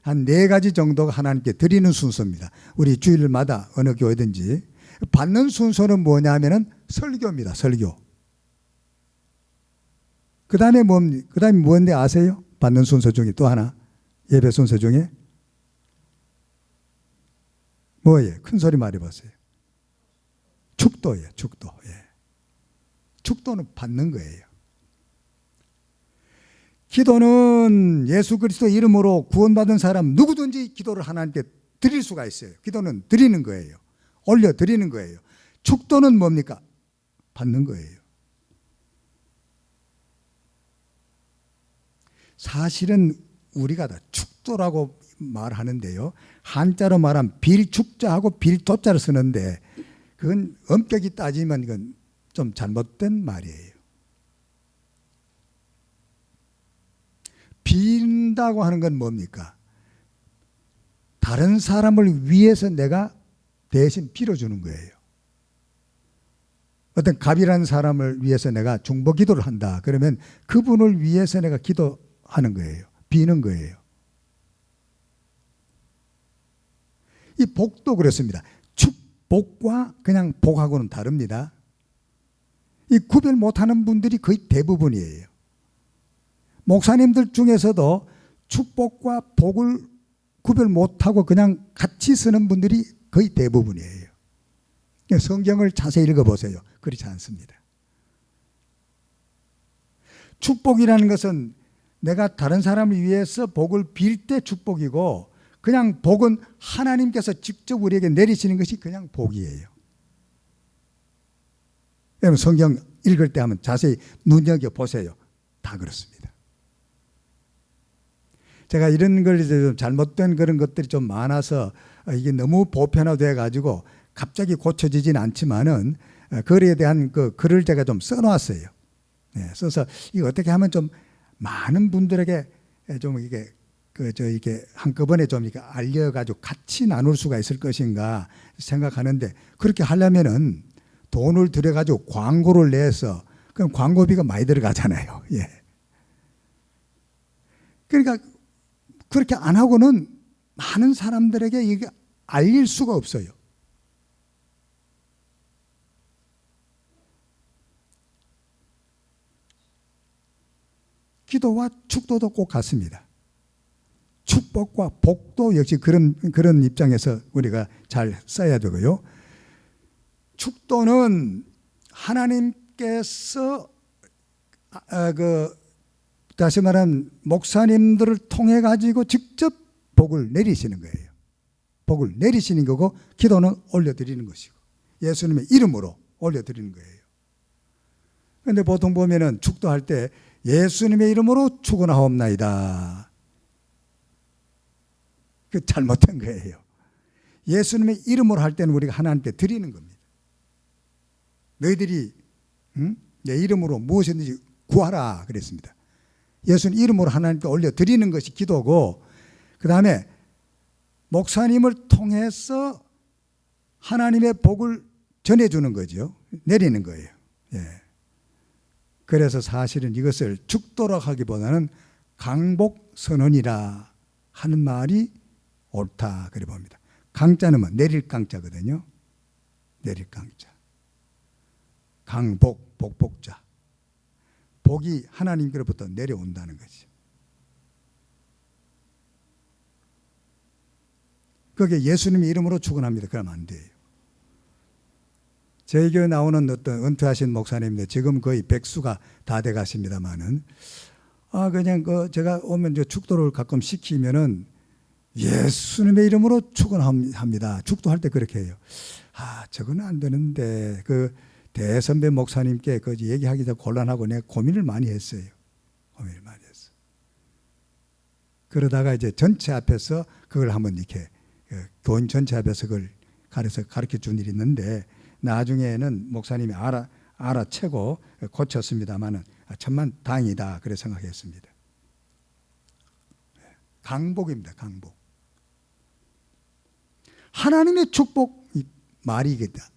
한 네 가지 정도가 하나님께 드리는 순서입니다. 우리 주일마다 어느 교회든지. 받는 순서는 뭐냐면은 설교입니다. 설교. 그 다음에 뭔데 아세요? 받는 순서 중에 또 하나. 예배 순서 중에. 뭐예요? 큰 소리 말해보세요. 축도예요. 축도. 예. 축도는 받는 거예요. 기도는 예수 그리스도 이름으로 구원받은 사람 누구든지 기도를 하나님께 드릴 수가 있어요. 기도는 드리는 거예요. 올려 드리는 거예요. 축도는 뭡니까? 받는 거예요. 사실은 우리가 다 축도라고 말하는데요. 한자로 말하면 빌축자하고 빌도자를 쓰는데 그건 엄격히 따지면 이건 좀 잘못된 말이에요. 빈다고 하는 건 뭡니까? 다른 사람을 위해서 내가 대신 빌어주는 거예요. 어떤 갑이라는 사람을 위해서 내가 중보 기도를 한다. 그러면 그분을 위해서 내가 기도하는 거예요. 비는 거예요. 이 복도 그렇습니다. 축복과 그냥 복하고는 다릅니다. 이 구별 못하는 분들이 거의 대부분이에요. 목사님들 중에서도 축복과 복을 구별 못하고 그냥 같이 쓰는 분들이 거의 대부분이에요. 성경을 자세히 읽어보세요. 그렇지 않습니다. 축복이라는 것은 내가 다른 사람을 위해서 복을 빌 때 축복이고 그냥 복은 하나님께서 직접 우리에게 내리시는 것이 그냥 복이에요. 여러분 성경 읽을 때 한번 자세히 눈여겨보세요. 다 그렇습니다. 제가 이런 걸 이제 잘못된 그런 것들이 좀 많아서 이게 너무 보편화되어 가지고 갑자기 고쳐지진 않지만은 글에 대한 그 글을 제가 좀 써놨어요. 네, 써서 이거 어떻게 하면 좀 많은 분들에게 좀 이게 이게 한꺼번에 좀 이렇게 알려가지고 같이 나눌 수가 있을 것인가 생각하는데 그렇게 하려면은 돈을 들여가지고 광고를 내서 그럼 광고비가 많이 들어가잖아요. 예. 그러니까 그렇게 안 하고는 많은 사람들에게 이게 알릴 수가 없어요. 기도와 축도도 꼭 같습니다. 축복과 복도 역시 그런 입장에서 우리가 잘 써야 되고요. 축도는 하나님께서 다시 말하면 목사님들을 통해 가지고 직접 복을 내리시는 거예요. 복을 내리시는 거고 기도는 올려드리는 것이고 예수님의 이름으로 올려드리는 거예요. 그런데 보통 보면은 축도할 때 예수님의 이름으로 축원하옵나이다. 그 잘못된 거예요. 예수님의 이름으로 할 때는 우리가 하나님께 드리는 겁니다. 너희들이 내 이름으로 무엇이든지 구하라 그랬습니다. 예수님 이름으로 하나님께 올려드리는 것이 기도고 그 다음에 목사님을 통해서 하나님의 복을 전해주는 거죠. 내리는 거예요. 예. 그래서 사실은 이것을 축도라 하기보다는 강복선언이라 하는 말이 옳다 그래 봅니다. 강자는 뭐 내릴 강자거든요. 내릴 강자. 강복, 복복자. 복이 하나님께로부터 내려온다는 거죠. 그게 예수님의 이름으로 축원합니다. 그러면 안 돼요. 저희 교회 나오는 어떤 은퇴하신 목사님인데 지금 거의 백수가 다 돼 가십니다만은 그냥 제가 오면 축도를 가끔 시키면은 예수님의 이름으로 축원합니다. 축도할 때 그렇게 해요. 저거는 안 되는데 대선배 목사님께 얘기하기 도 곤란하고 내가 고민을 많이 했어요. 고민을 많이 했어. 그러다가 이제 전체 앞에서 그걸 한번 이렇게 교인 전체 앞에서 그걸 가르쳐 준 일이 있는데 나중에는 목사님이 알아채고 고쳤습니다만은 천만 다행이다 그래 생각했습니다. 강복입니다. 강복. 하나님의 축복이 말이겠다.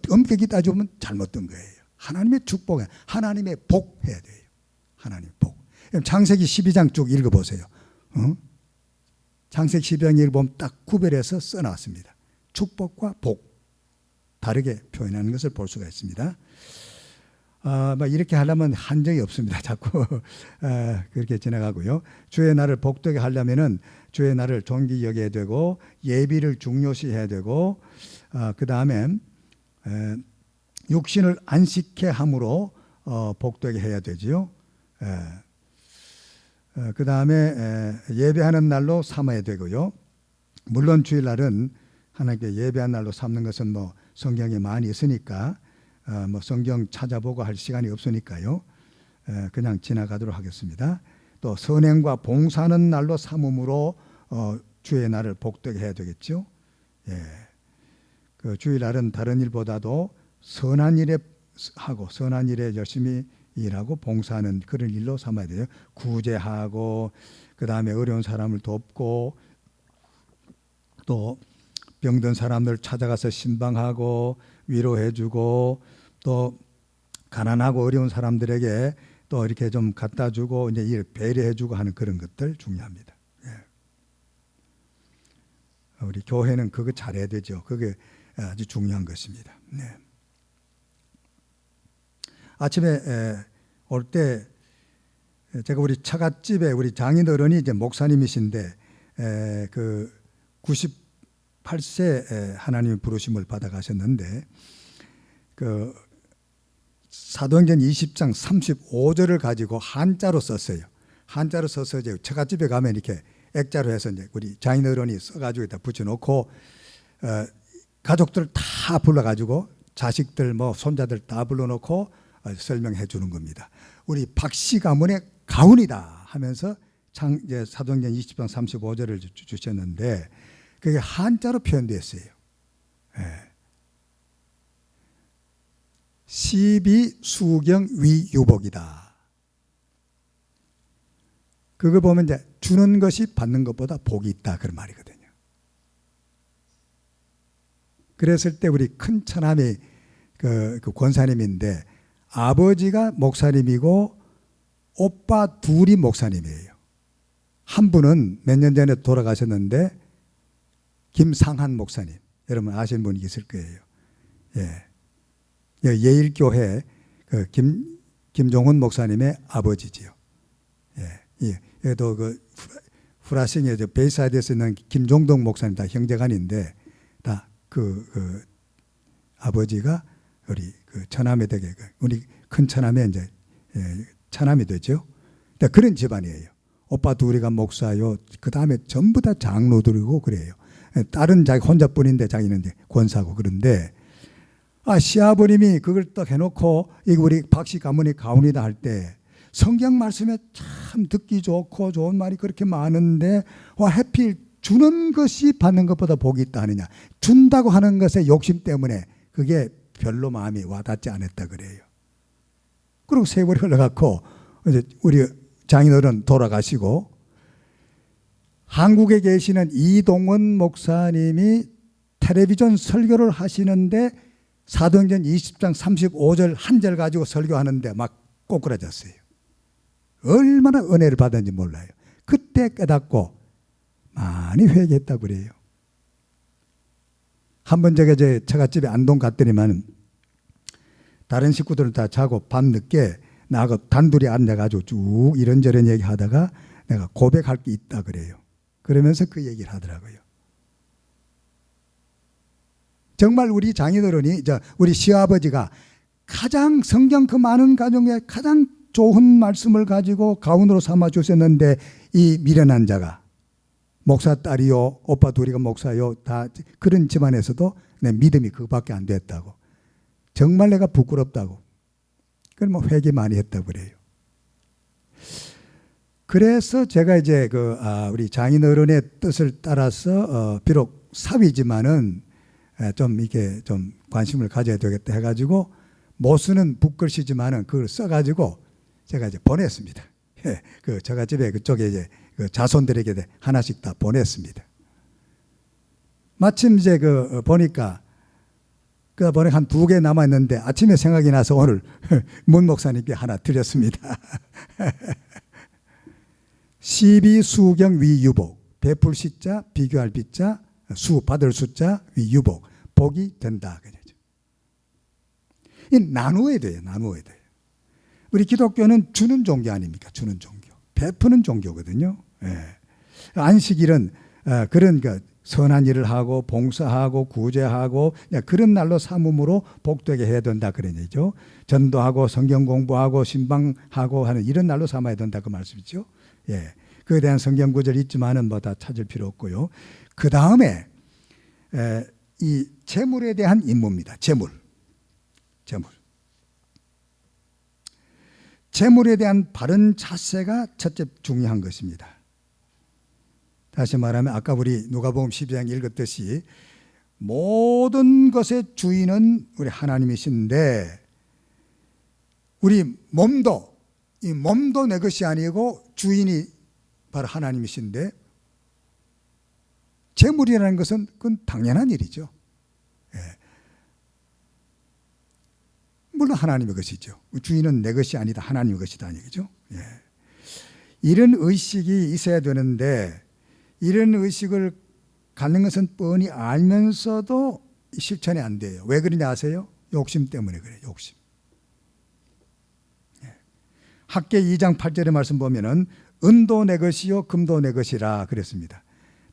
엄격히 따져보면 잘못된 거예요. 하나님의 축복, 하나님의 복 해야 돼요. 하나님의 복. 창세기 12장 쭉 읽어보세요. 창세기 12장 읽어보면 딱 구별해서 써놨습니다. 축복과 복 다르게 표현하는 것을 볼 수가 있습니다. 이렇게 하려면 한정이 없습니다. 자꾸 그렇게 지나가고요. 주의 날을 복되게 하려면은 주의 날을 존귀 여겨야 되고 예비를 중요시해야 되고 그 다음에 육신을 안식케 함으로 복되게 해야 되지요. 그 다음에 예배하는 날로 삼아야 되고요. 물론 주일날은 하나님께 예배한 날로 삼는 것은 뭐 성경에 많이 있으니까 뭐 성경 찾아보고 할 시간이 없으니까요. 그냥 지나가도록 하겠습니다. 또 선행과 봉사하는 날로 삼음으로 주의 날을 복되게 해야 되겠죠. 그 주일날은 다른 일보다도 선한 일에 하고 선한 일에 열심히 일하고 봉사하는 그런 일로 삼아야 돼요. 구제하고 그 다음에 어려운 사람을 돕고 또 병든 사람들 찾아가서 신방하고 위로해주고 또 가난하고 어려운 사람들에게 또 이렇게 좀 갖다 주고 이제 일 배려해주고 하는 그런 것들 중요합니다. 우리 교회는 그거 잘해야 되죠. 그게 아주 중요한 것입니다. 네. 아침에 올 때 제가 우리 처갓집에 우리 장인어른이 이제 목사님이신데 그 98세 하나님의 부르심을 받아가셨는데 그 사도행전 20장 35절을 가지고 한자로 썼어요. 한자로 써서 이제 처갓집에 가면 이렇게 액자로 해서 이제 우리 장인어른이 써가지고 다 붙여놓고 가족들 다 불러가지고 자식들 뭐 손자들 다 불러놓고 설명해 주는 겁니다. 우리 박씨 가문의 가훈이다 하면서 이제 사도행전 20장 35절을 주셨는데 그게 한자로 표현됐어요. 시비 수경 위유복이다. 그거 보면 이제 주는 것이 받는 것보다 복이 있다 그런 말이거든요. 그랬을 때 우리 큰 처남이 그 권사님인데 아버지가 목사님이고 오빠 둘이 목사님이에요. 한 분은 몇 년 전에 돌아가셨는데 김상한 목사님, 여러분 아시는 분이 있을 거예요. 예일교회 그 김종훈 목사님의 아버지지요. 또 그 후라싱에 베이사이드에서 있는 김종동 목사님 다 형제간인데 다 그 아버지가 우리 그 처남에 되게 우리 큰 처남에 이제 처남이 되죠. 그런 집안이에요. 오빠 둘이가 목사요. 그 다음에 전부 다 장로들이고 그래요. 딸은 자기 혼자뿐인데 자기는 이제 권사고 그런데 시아버님이 그걸 딱 해놓고 이거 우리 박씨 가문이 가훈이다 할 때 성경 말씀에 참 듣기 좋고 좋은 말이 그렇게 많은데 하필 주는 것이 받는 것보다 복이 있다 하느냐. 준다고 하는 것에 욕심 때문에 그게 별로 마음이 와닿지 않았다 그래요. 그리고 세월이 흘러갔고 이제 우리 장인어른 돌아가시고 한국에 계시는 이동원 목사님이 텔레비전 설교를 하시는데 사도행전 20장 35절 한 절 가지고 설교하는데 막 꼬꾸라졌어요. 얼마나 은혜를 받았는지 몰라요. 그때 깨닫고 많이 회개했다고 그래요. 한번 제가 제 처갓집에 안동 갔더니만 다른 식구들은 다 자고 밤늦게 나하고 단둘이 앉아가지고 쭉 이런저런 얘기하다가 내가 고백할 게 있다 그래요. 그러면서 그 얘기를 하더라고요. 정말 우리 장인어른이 우리 시아버지가 가장 성경 그 많은 가정에 가장 좋은 말씀을 가지고 가훈으로 삼아 주셨는데 이 미련한 자가 목사 딸이요 오빠 둘이가 목사요 다 그런 집안에서도 내 믿음이 그거밖에 안 됐다고. 정말 내가 부끄럽다고. 그걸 뭐 회개 많이 했다고 그래요. 그래서 제가 이제 우리 장인어른의 뜻을 따라서 비록 사위지만은 좀 이게 좀 관심을 가져야 되겠다 해가지고 모수는 붓글씨지만은 그걸 써가지고 제가 이제 보냈습니다. 그 제가 집에 그쪽에 이제 그 자손들에게 하나씩 다 보냈습니다. 마침 이제 보니까 한 2개 남아 있는데 아침에 생각이 나서 오늘 문 목사님께 하나 드렸습니다. 시비수경 위유복, 베풀 시자, 비교할 비자, 수 받을 숫자 위유복, 복이 된다. 이 나누어야 돼요. 나누어야 돼요. 우리 기독교는 주는 종교 아닙니까? 주는 종교, 베푸는 종교거든요. 예. 안식일은 그런 선한 일을 하고 봉사하고 구제하고 그런 날로 삼음으로 복되게 해야 된다 그런 얘기죠. 전도하고 성경 공부하고 신방하고 하는 이런 날로 삼아야 된다 그 말씀이죠. 예. 그에 대한 성경 구절 있지만은 뭐 다 찾을 필요 없고요. 그 다음에 이 재물에 대한 임무입니다. 재물에 대한 바른 자세가 첫째 중요한 것입니다. 다시 말하면 아까 우리 누가복음 12장 읽었듯이 모든 것의 주인은 우리 하나님이신데 우리 몸도 내 것이 아니고 주인이 바로 하나님이신데 재물이라는 것은 그건 당연한 일이죠. 예. 물론 하나님의 것이죠. 주인은 내 것이 아니다 하나님의 것이다 얘기죠. 예. 이런 의식이 있어야 되는데 이런 의식을 갖는 것은 뻔히 알면서도 실천이 안 돼요. 왜 그러냐 아세요? 욕심 때문에 그래요. 욕심. 예. 학계 2장 8절의 말씀 보면은 은도 내 것이요 금도 내 것이라 그랬습니다.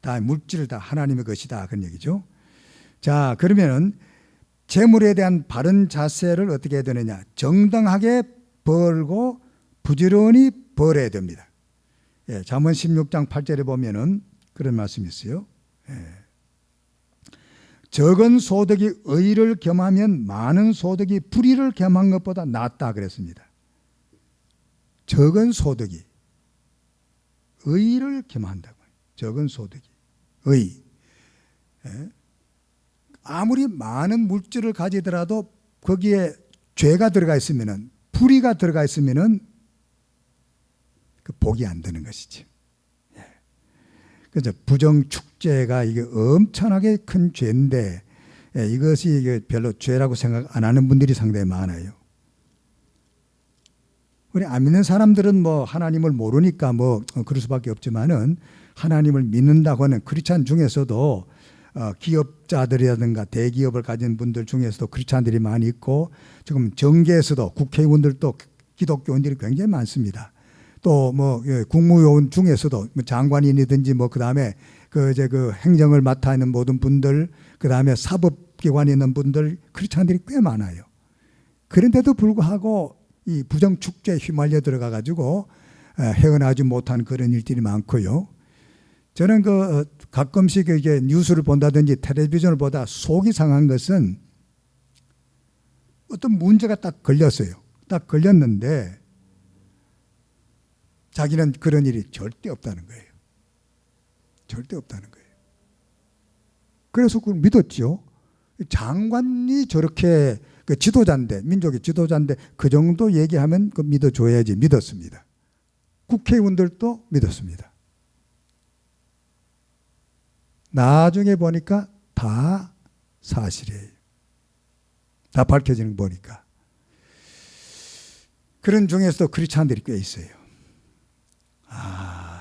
다 물질 다 하나님의 것이다 그런 얘기죠. 자, 그러면은 재물에 대한 바른 자세를 어떻게 해야 되느냐? 정당하게 벌고 부지런히 벌어야 됩니다. 예, 잠언 16장 8절에 보면은 그런 말씀이 있어요. 예. 적은 소득이 의를 겸하면 많은 소득이 불의를 겸한 것보다 낫다 그랬습니다. 적은 소득이 의를 겸한다고. 적은 소득이 의. 예. 아무리 많은 물질을 가지더라도 거기에 죄가 들어가 있으면은 불의가 들어가 있으면은 그 복이 안 되는 것이지. 예. 그래서 부정축제가 이게 엄청나게 큰 죄인데 이것이 이게 별로 죄라고 생각 안 하는 분들이 상당히 많아요. 우리 안 믿는 사람들은 뭐 하나님을 모르니까 뭐 그럴 수밖에 없지만은 하나님을 믿는다고 하는 크리스찬 중에서도 기업자들이라든가 대기업을 가진 분들 중에서도 크리스찬들이 많이 있고 지금 정계에서도 국회의원들도 기독교인들이 굉장히 많습니다. 또 뭐 국무요원 중에서도 장관인이든지 뭐 그다음에 그 행정을 맡아 있는 모든 분들 그다음에 사법기관에 있는 분들 크리스찬들이 꽤 많아요. 그런데도 불구하고 이 부정축제에 휘말려 들어가 가지고 헤어나지 못한 그런 일들이 많고요. 저는 가끔씩 이게 뉴스를 본다든지 텔레비전을 보다 속이 상한 것은 어떤 문제가 딱 걸렸어요. 딱 걸렸는데 자기는 그런 일이 절대 없다는 거예요. 절대 없다는 거예요. 그래서 그걸 믿었죠. 장관이 저렇게 지도자인데 민족의 지도자인데 그 정도 얘기하면 그 믿어줘야지 믿었습니다. 국회의원들도 믿었습니다. 나중에 보니까 다 사실이에요. 다 밝혀지는 거 보니까. 그런 중에서도 크리스찬들이 꽤 있어요.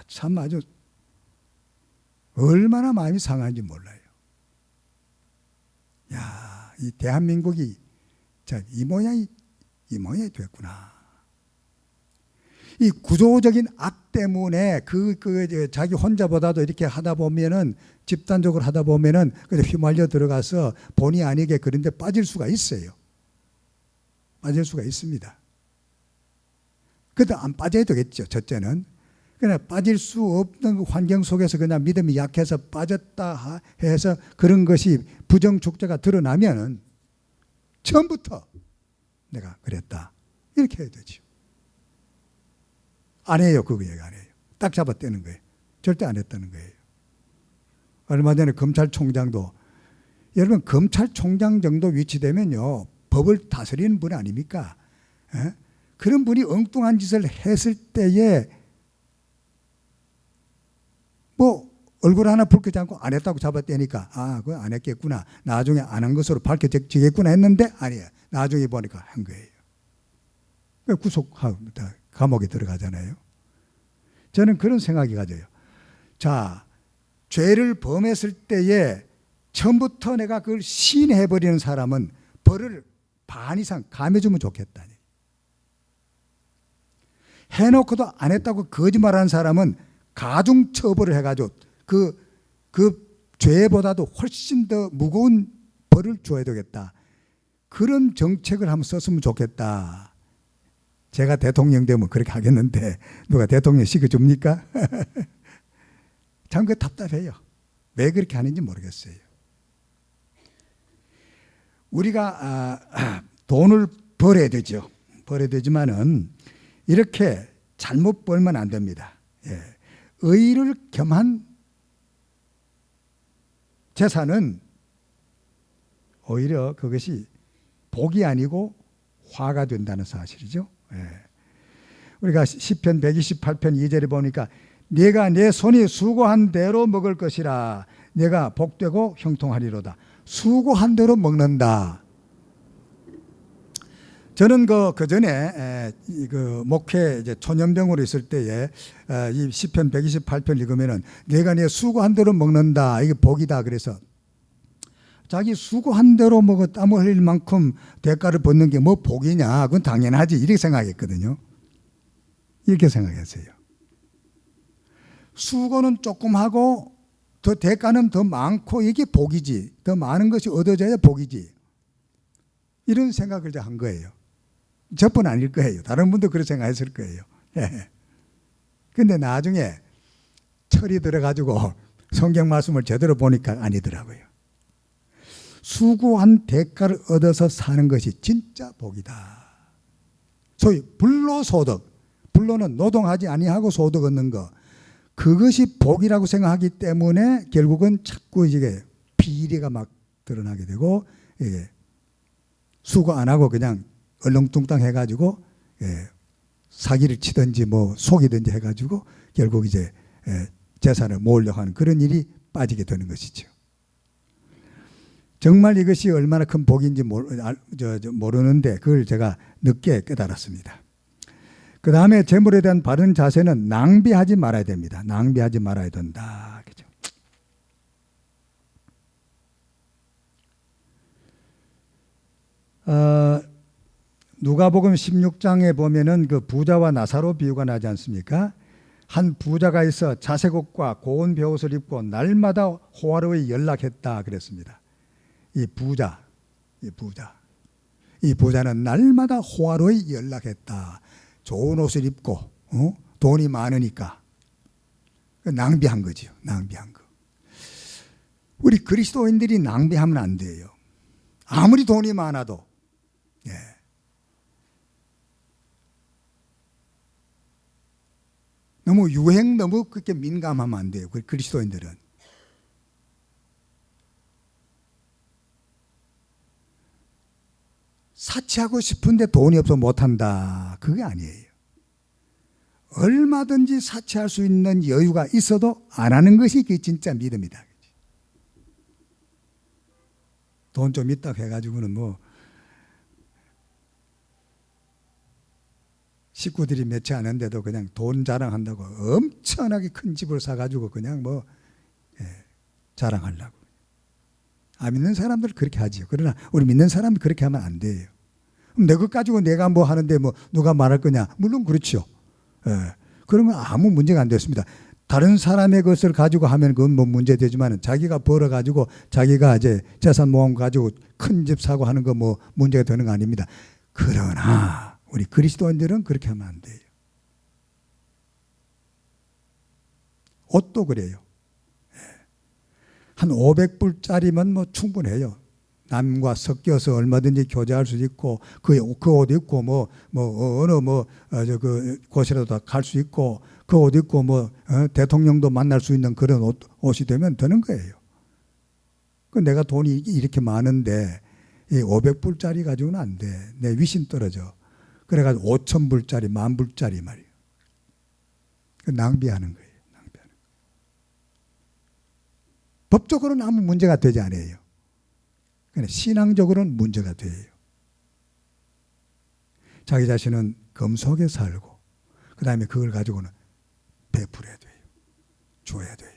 참 아주 얼마나 마음이 상한지 몰라요. 야, 이 대한민국이 이 모양이 됐구나. 이 구조적인 악 때문에 자기 혼자보다도 이렇게 하다 보면은 집단적으로 하다 보면은 그냥 휘말려 들어가서 본의 아니게 그런데 빠질 수가 있어요. 빠질 수가 있습니다. 그래도 안 빠져야 되겠죠. 첫째는. 그냥 빠질 수 없는 환경 속에서 그냥 믿음이 약해서 빠졌다 해서 그런 것이 부정축제가 드러나면은 처음부터 내가 그랬다. 이렇게 해야 되죠. 안 해요. 그거 얘기 안 해요. 딱 잡아떼는 거예요. 절대 안 했다는 거예요. 얼마 전에 검찰총장도 여러분 검찰총장 정도 위치되면요. 법을 다스리는 분 아닙니까? 에? 그런 분이 엉뚱한 짓을 했을 때에 뭐 얼굴 하나 붉히지 않고 안 했다고 잡아떼니까 그건 안 했겠구나. 나중에 안 한 것으로 밝혀지겠구나 했는데 아니에요. 나중에 보니까 한 거예요. 구속하고 감옥에 들어가잖아요. 저는 그런 생각이 가져요. 자, 죄를 범했을 때에 처음부터 내가 그걸 시인해버리는 사람은 벌을 반 이상 감해주면 좋겠다. 해놓고도 안 했다고 거짓말하는 사람은 가중처벌을 해가지고 그 죄보다도 훨씬 더 무거운 벌을 줘야 되겠다. 그런 정책을 한번 썼으면 좋겠다. 제가 대통령 되면 그렇게 하겠는데 누가 대통령 시켜줍니까? 참 그 답답해요. 왜 그렇게 하는지 모르겠어요. 우리가 돈을 벌어야 되죠. 벌어야 되지만은 이렇게 잘못 벌면 안 됩니다. 예. 의를 겸한 재산은 오히려 그것이 복이 아니고 화가 된다는 사실이죠. 예. 우리가 시편 128편 2절에 보니까 내가 내 손이 수고한 대로 먹을 것이라 내가 복되고 형통하리로다. 수고한 대로 먹는다. 저는 그 전에 그 목회 이제 초년병으로 있을 때에 이 시편 128편 읽으면은 내가 내 수고한 대로 먹는다. 이게 복이다. 그래서 자기 수고한 대로 먹어 땀을 흘릴 만큼 대가를 받는 게 뭐 복이냐? 그건 당연하지. 이렇게 생각했거든요. 이렇게 생각했어요. 수고는 조금 하고 더 대가는 더 많고 이게 복이지. 더 많은 것이 얻어져야 복이지. 이런 생각을 한 거예요. 저뿐 아닐 거예요. 다른 분도 그렇게 생각했을 거예요. 그런데 나중에 철이 들어가지고 성경 말씀을 제대로 보니까 아니더라고요. 수고한 대가를 얻어서 사는 것이 진짜 복이다. 소위 불로소득. 불로는 노동하지 아니하고 소득 얻는 거. 그것이 복이라고 생각하기 때문에 결국은 자꾸 이게 비리가 막 드러나게 되고 수고 안 하고 그냥 얼렁뚱땅 해가지고 사기를 치든지 뭐 속이든지 해가지고 결국 이제 재산을 모으려고 하는 그런 일이 빠지게 되는 것이죠. 정말 이것이 얼마나 큰 복인지 모르는데 그걸 제가 늦게 깨달았습니다. 그 다음에 재물에 대한 바른 자세는 낭비하지 말아야 됩니다. 낭비하지 말아야 된다. 그죠? 누가복음 16장에 보면은 그 부자와 나사로 비유가 나지 않습니까? 한 부자가 있어 자색옷과 고운 베옷을 입고 날마다 호화로이 연락했다 그랬습니다. 이 부자는 날마다 호화로이 연락했다. 좋은 옷을 입고 돈이 많으니까 낭비한 거죠. 낭비한 거. 우리 그리스도인들이 낭비하면 안 돼요. 아무리 돈이 많아도 너무 유행 너무 그렇게 민감하면 안 돼요. 그리스도인들은. 사치하고 싶은데 돈이 없어 못한다. 그게 아니에요. 얼마든지 사치할 수 있는 여유가 있어도 안 하는 것이 그게 진짜 믿음이다. 돈 좀 있다고 해가지고는 뭐 식구들이 몇이 안 하는데도 그냥 돈 자랑한다고 엄청나게 큰 집을 사가지고 그냥 뭐 자랑하려고. 안 믿는 사람들 그렇게 하지요. 그러나 우리 믿는 사람은 그렇게 하면 안 돼요. 내 것 가지고 내가 뭐 하는데 뭐 누가 말할 거냐? 물론 그렇죠. 그러면 아무 문제가 안 됐습니다. 다른 사람의 것을 가지고 하면 그건 뭐 문제되지만 자기가 벌어가지고 자기가 이제 재산 모험 가지고 큰 집 사고 하는 거 뭐 문제가 되는 거 아닙니다. 그러나 우리 그리스도인들은 그렇게 하면 안 돼요. 옷도 그래요. 한 500불짜리면 뭐 충분해요. 남과 섞여서 얼마든지 교제할 수 있고 그 옷 입고 어느 곳이라도 갈 수 있고 그 옷 입고 대통령도 만날 수 있는 그런 옷이 되면 되는 거예요. 그 내가 돈이 이렇게 많은데 이 500불짜리 가지고는 안 돼. 내 위신 떨어져. 그래가지고 5,000불짜리, 10,000불짜리 말이에요. 낭비하는 거예요. 낭비하는 거예요. 법적으로는 아무 문제가 되지 않아요. 그러나 신앙적으로는 문제가 돼요. 자기 자신은 검소하게 살고 그 다음에 그걸 가지고는 베풀어야 돼요. 줘야 돼요.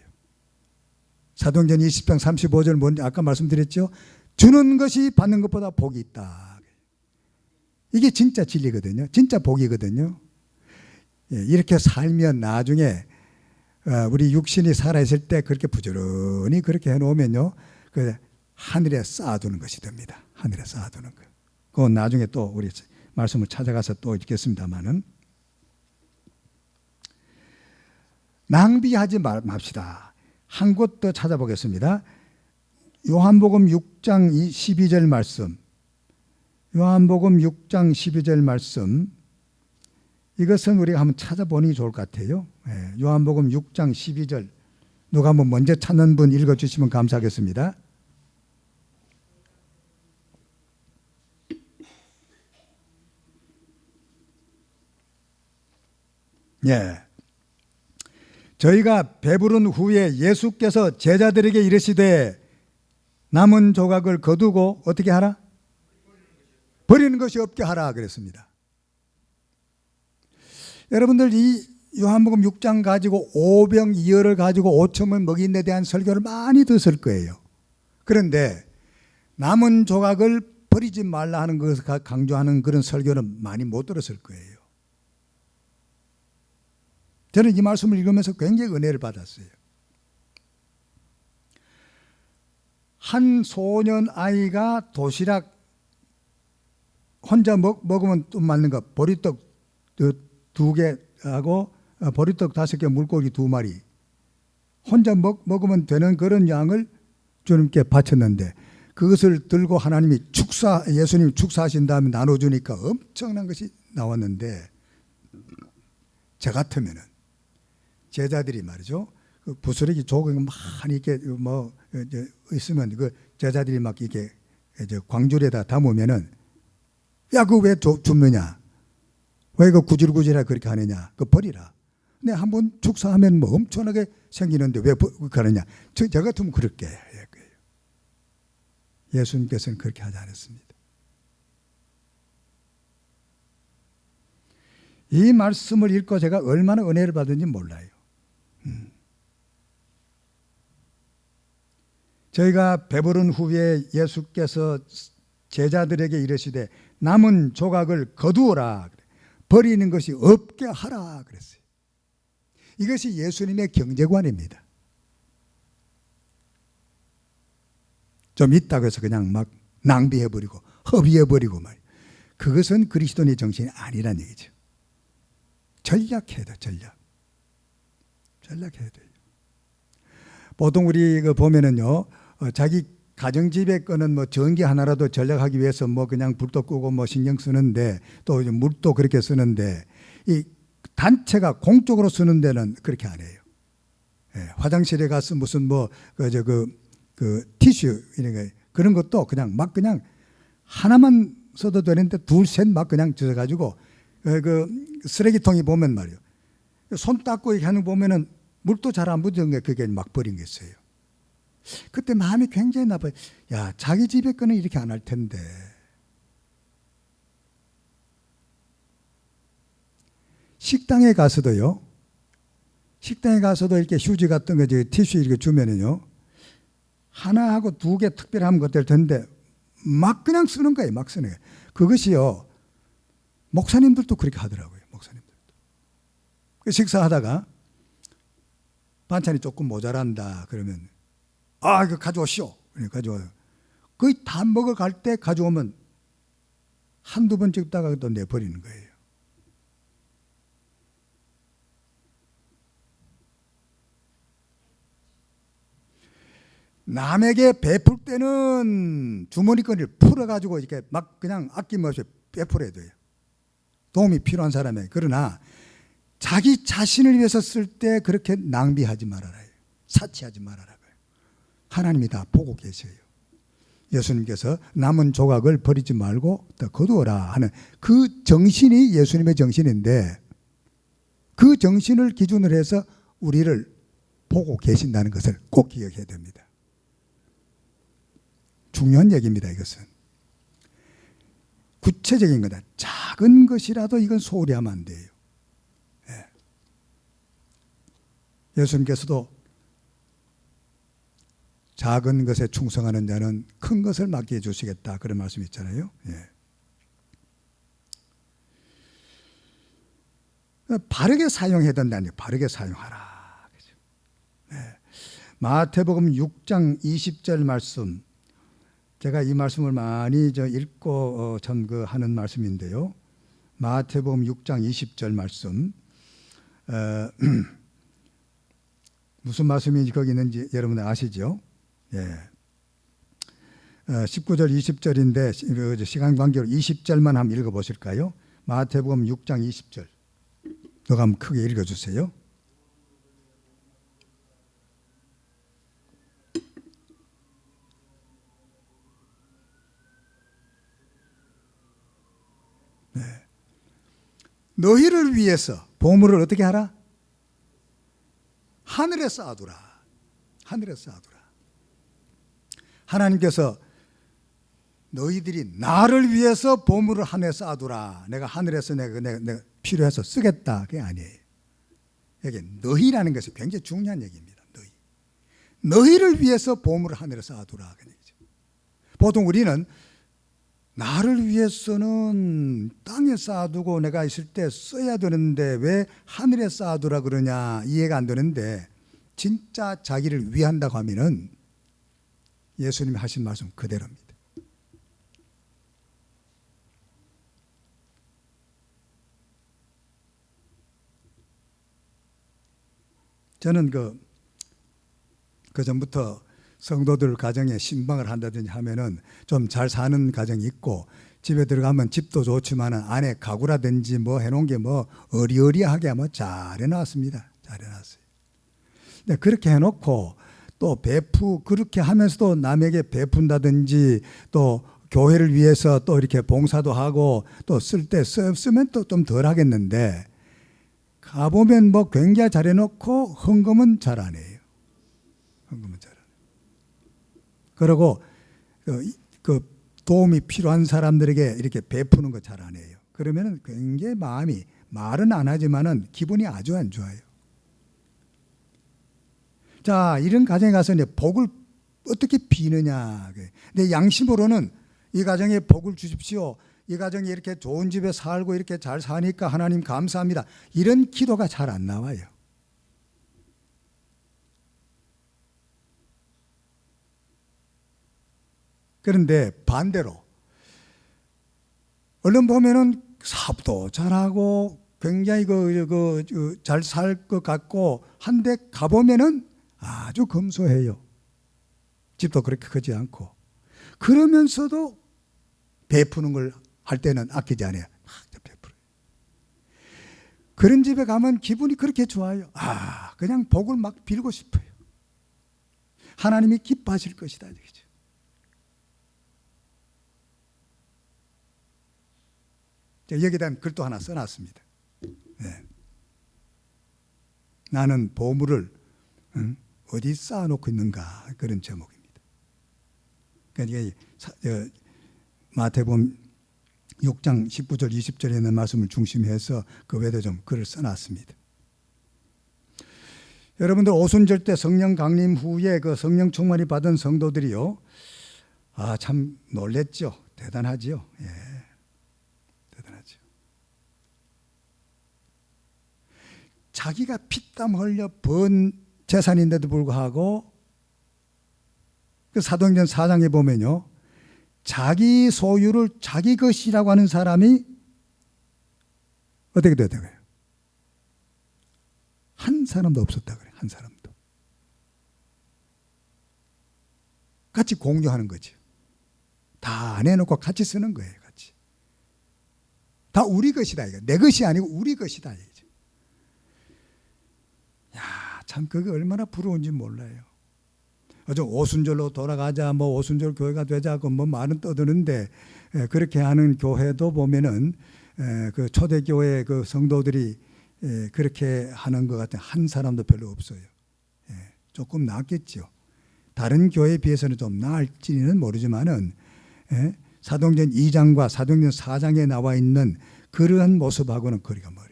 사도행전 20장 35절 뭔지 아까 말씀드렸죠. 주는 것이 받는 것보다 복이 있다. 이게 진짜 진리거든요. 진짜 복이거든요. 이렇게 살면 나중에 우리 육신이 살아있을 때 그렇게 부지런히 그렇게 해놓으면요, 그 하늘에 쌓아두는 것이 됩니다. 하늘에 쌓아두는 거. 그건 나중에 또 우리 말씀을 찾아가서 또 읽겠습니다만은, 낭비하지 맙시다. 한 곳 더 찾아보겠습니다. 요한복음 6장 12절 말씀. 요한복음 6장 12절 말씀. 이것은 우리가 한번 찾아보는 게 좋을 것 같아요. 요한복음 6장 12절. 누가 한번 먼저 찾는 분 읽어주시면 감사하겠습니다. 예. 저희가 배부른 후에 예수께서 제자들에게 이르시되 남은 조각을 거두고 어떻게 하라? 버리는 것이 없게 하라 그랬습니다. 여러분들 이 요한복음 6장 가지고 오병이어를 가지고 5천을 먹인 데 대한 설교를 많이 들었을 거예요. 그런데 남은 조각을 버리지 말라 하는 것을 강조하는 그런 설교는 많이 못 들었을 거예요. 저는 이 말씀을 읽으면서 굉장히 은혜를 받았어요. 한 소년 아이가 도시락 혼자 먹으면 좀 맞는 거, 보리떡 2개하고 보리떡 5개, 물고기 2마리 혼자 먹으면 되는 그런 양을 주님께 바쳤는데, 그것을 들고 하나님이 예수님이 축사하신 다음에 나눠주니까 엄청난 것이 나왔는데, 저 같으면은 제자들이 말이죠, 그 부스러기 조각이 많이 이렇게 뭐 있으면 그 제자들이 막 이렇게 광줄에다 담으면은, 야, 그거 왜 줍느냐? 왜 그 구질구질하게 그렇게 하느냐? 그거 버리라. 근데 한번 축사하면 뭐 엄청나게 생기는데 왜 그렇게 하느냐? 저 같으면 그렇게 할 거예요. 예수님께서는 그렇게 하지 않았습니다. 이 말씀을 읽고 제가 얼마나 은혜를 받은지 몰라요. 저희가 배부른 후에 예수께서 제자들에게 이르시되 남은 조각을 거두어라, 버리는 것이 없게 하라 그랬어요. 이것이 예수님의 경제관입니다. 좀 있다고 해서 그냥 막 낭비해버리고 허비해버리고 말이에요. 그것은 그리스도인의 정신이 아니란 얘기죠. 전략해야 돼요. 전략해야 돼요. 보통 우리 보면은요, 자기 가정집에 거는 뭐 전기 하나라도 전략하기 위해서 뭐 그냥 불도 끄고 뭐 신경 쓰는데, 또 물도 그렇게 쓰는데, 이 단체가 공적으로 쓰는 데는 그렇게 안 해요. 화장실에 가서 무슨 뭐 티슈 이런 거 그런 것도 그냥 하나만 써도 되는데 둘, 셋 막 그냥 젖어가지고 그 쓰레기통이 보면 말이요, 손 닦고 이렇게 하는 거 보면은 물도 잘 안 묻은 게 그게 막 버린 게 있어요. 그때 마음이 굉장히 나빠요. 야, 자기 집에 거는 이렇게 안 할 텐데. 식당에 가서도 이렇게 휴지 같은 거, 티슈 이렇게 주면은요, 하나하고 2개 특별히 하면 어떨 텐데, 막 그냥 쓰는 거예요. 막 쓰는 거예요. 그것이요, 목사님들도 그렇게 하더라고요. 목사님들도. 식사하다가 반찬이 조금 모자란다 그러면, 아, 이거 가져오시오. 가져와요. 거의 다 먹어갈 때 가져오면 한두 번 찍다가 또 내버리는 거예요. 남에게 베풀 때는 주머니끈을 풀어가지고 이렇게 막 그냥 아낌없이 베풀어야 돼요. 도움이 필요한 사람에게. 그러나 자기 자신을 위해서 쓸 때 그렇게 낭비하지 말아라. 사치하지 말아라. 하나님이 다 보고 계셔요. 예수님께서 남은 조각을 버리지 말고 더 거두어라 하는 그 정신이 예수님의 정신인데, 그 정신을 기준으로 해서 우리를 보고 계신다는 것을 꼭 기억해야 됩니다. 중요한 얘기입니다. 이것은 구체적인 거다. 작은 것이라도 이건 소홀히 하면 안 돼요. 예수님께서도 작은 것에 충성하는 자는 큰 것을 맡겨 주시겠다, 그런 말씀 있잖아요. 바르게 사용해야 된다는 거예요. 바르게 사용하라. 마태복음 6장 20절 말씀, 제가 이 말씀을 많이 읽고 하는 말씀인데요. 마태복음 6장 20절 말씀, 무슨 말씀이 거기 있는지 여러분 아시죠? 19절 20절인데 시간 관계로 20절만 한번 읽어보실까요? 마태복음 6장 20절. 누가 한번 크게 읽어주세요. 너희를 위해서 보물을 어떻게 하라? 하늘에 쌓아두라. 하늘에 쌓아두라. 하나님께서 너희들이 나를 위해서 보물을 하늘에 쌓아두라. 내가 하늘에서 내가 필요해서 쓰겠다. 그게 아니에요. 여기 너희라는 것이 굉장히 중요한 얘기입니다. 너희를 위해서 보물을 하늘에 쌓아두라. 그 얘기죠. 보통 우리는 나를 위해서는 땅에 쌓아두고 내가 있을 때 써야 되는데 왜 하늘에 쌓아두라 그러냐, 이해가 안 되는데, 진짜 자기를 위한다고 하면은 예수님이 하신 말씀 그대로입니다. 저는 그 전부터 성도들 가정에 신방을 한다든지 하면은 좀 잘 사는 가정이 있고, 집에 들어가면 집도 좋지만 안에 가구라든지 뭐 해놓은 게 뭐 어리어리하게 뭐 잘 해놨습니다. 잘 해놨어요. 근데 그렇게 해놓고 또 그렇게 하면서도 남에게 베푼다든지, 또 교회를 위해서 또 이렇게 봉사도 하고, 또 쓸 때 쓰면 또 좀 덜 하겠는데, 가보면 뭐 굉장히 잘 해놓고 헌금은 잘 안 해요. 헌금은 잘 안 해요. 그리고 그 도움이 필요한 사람들에게 이렇게 베푸는 거 잘 안 해요. 그러면은 굉장히 말은 안 하지만은 기분이 아주 안 좋아요. 자, 이런 가정에 가서 이제 복을 어떻게 비느냐. 내 양심으로는 이 가정에 복을 주십시오. 이 가정이 이렇게 좋은 집에 살고 이렇게 잘 사니까 하나님 감사합니다. 이런 기도가 잘 안 나와요. 그런데 반대로 얼른 보면은 사업도 잘하고 굉장히 잘 살 것 같고 한데 가보면은 아주 검소해요. 집도 그렇게 크지 않고. 그러면서도 베푸는 걸 할 때는 아끼지 않아요. 베풀어요. 그런 집에 가면 기분이 그렇게 좋아요. 그냥 복을 막 빌고 싶어요. 하나님이 기뻐하실 것이다. 그렇죠? 여기에 대한 글도 하나 써놨습니다. 나는 보물을 어디 쌓아놓고 있는가, 그런 제목입니다. 그러니까 마태복음 6장 19절 20절에 있는 말씀을 중심해서 그 외에도 좀 글을 써놨습니다. 여러분들 오순절 때 성령 강림 후에 그 성령 충만이 받은 성도들이요, 참 놀랬죠. 대단하죠. 대단하죠. 자기가 피땀 흘려 번 재산인데도 불구하고 그 사도행전 4장에 보면요, 자기 소유를 자기 것이라고 하는 사람이 어떻게 되다고요? 한 사람도 없었다 그래요. 한 사람도. 같이 공유하는 거죠. 다 안 해놓고 같이 쓰는 거예요. 같이. 다 우리 것이다. 이거. 내 것이 아니고 우리 것이다. 이거죠. 야, 참 그게 얼마나 부러운지 몰라요. 아주 오순절로 돌아가자, 뭐 오순절 교회가 되자고 뭐 말은 떠드는데 그렇게 하는 교회도 보면은 그 초대교회 그 성도들이 그렇게 하는 것 같은 한 사람도 별로 없어요. 조금 낫겠죠. 다른 교회에 비해서는 좀 나을지는 모르지만은 사도행전 2장과 사도행전 4장에 나와 있는 그러한 모습하고는 거리가 멀어요.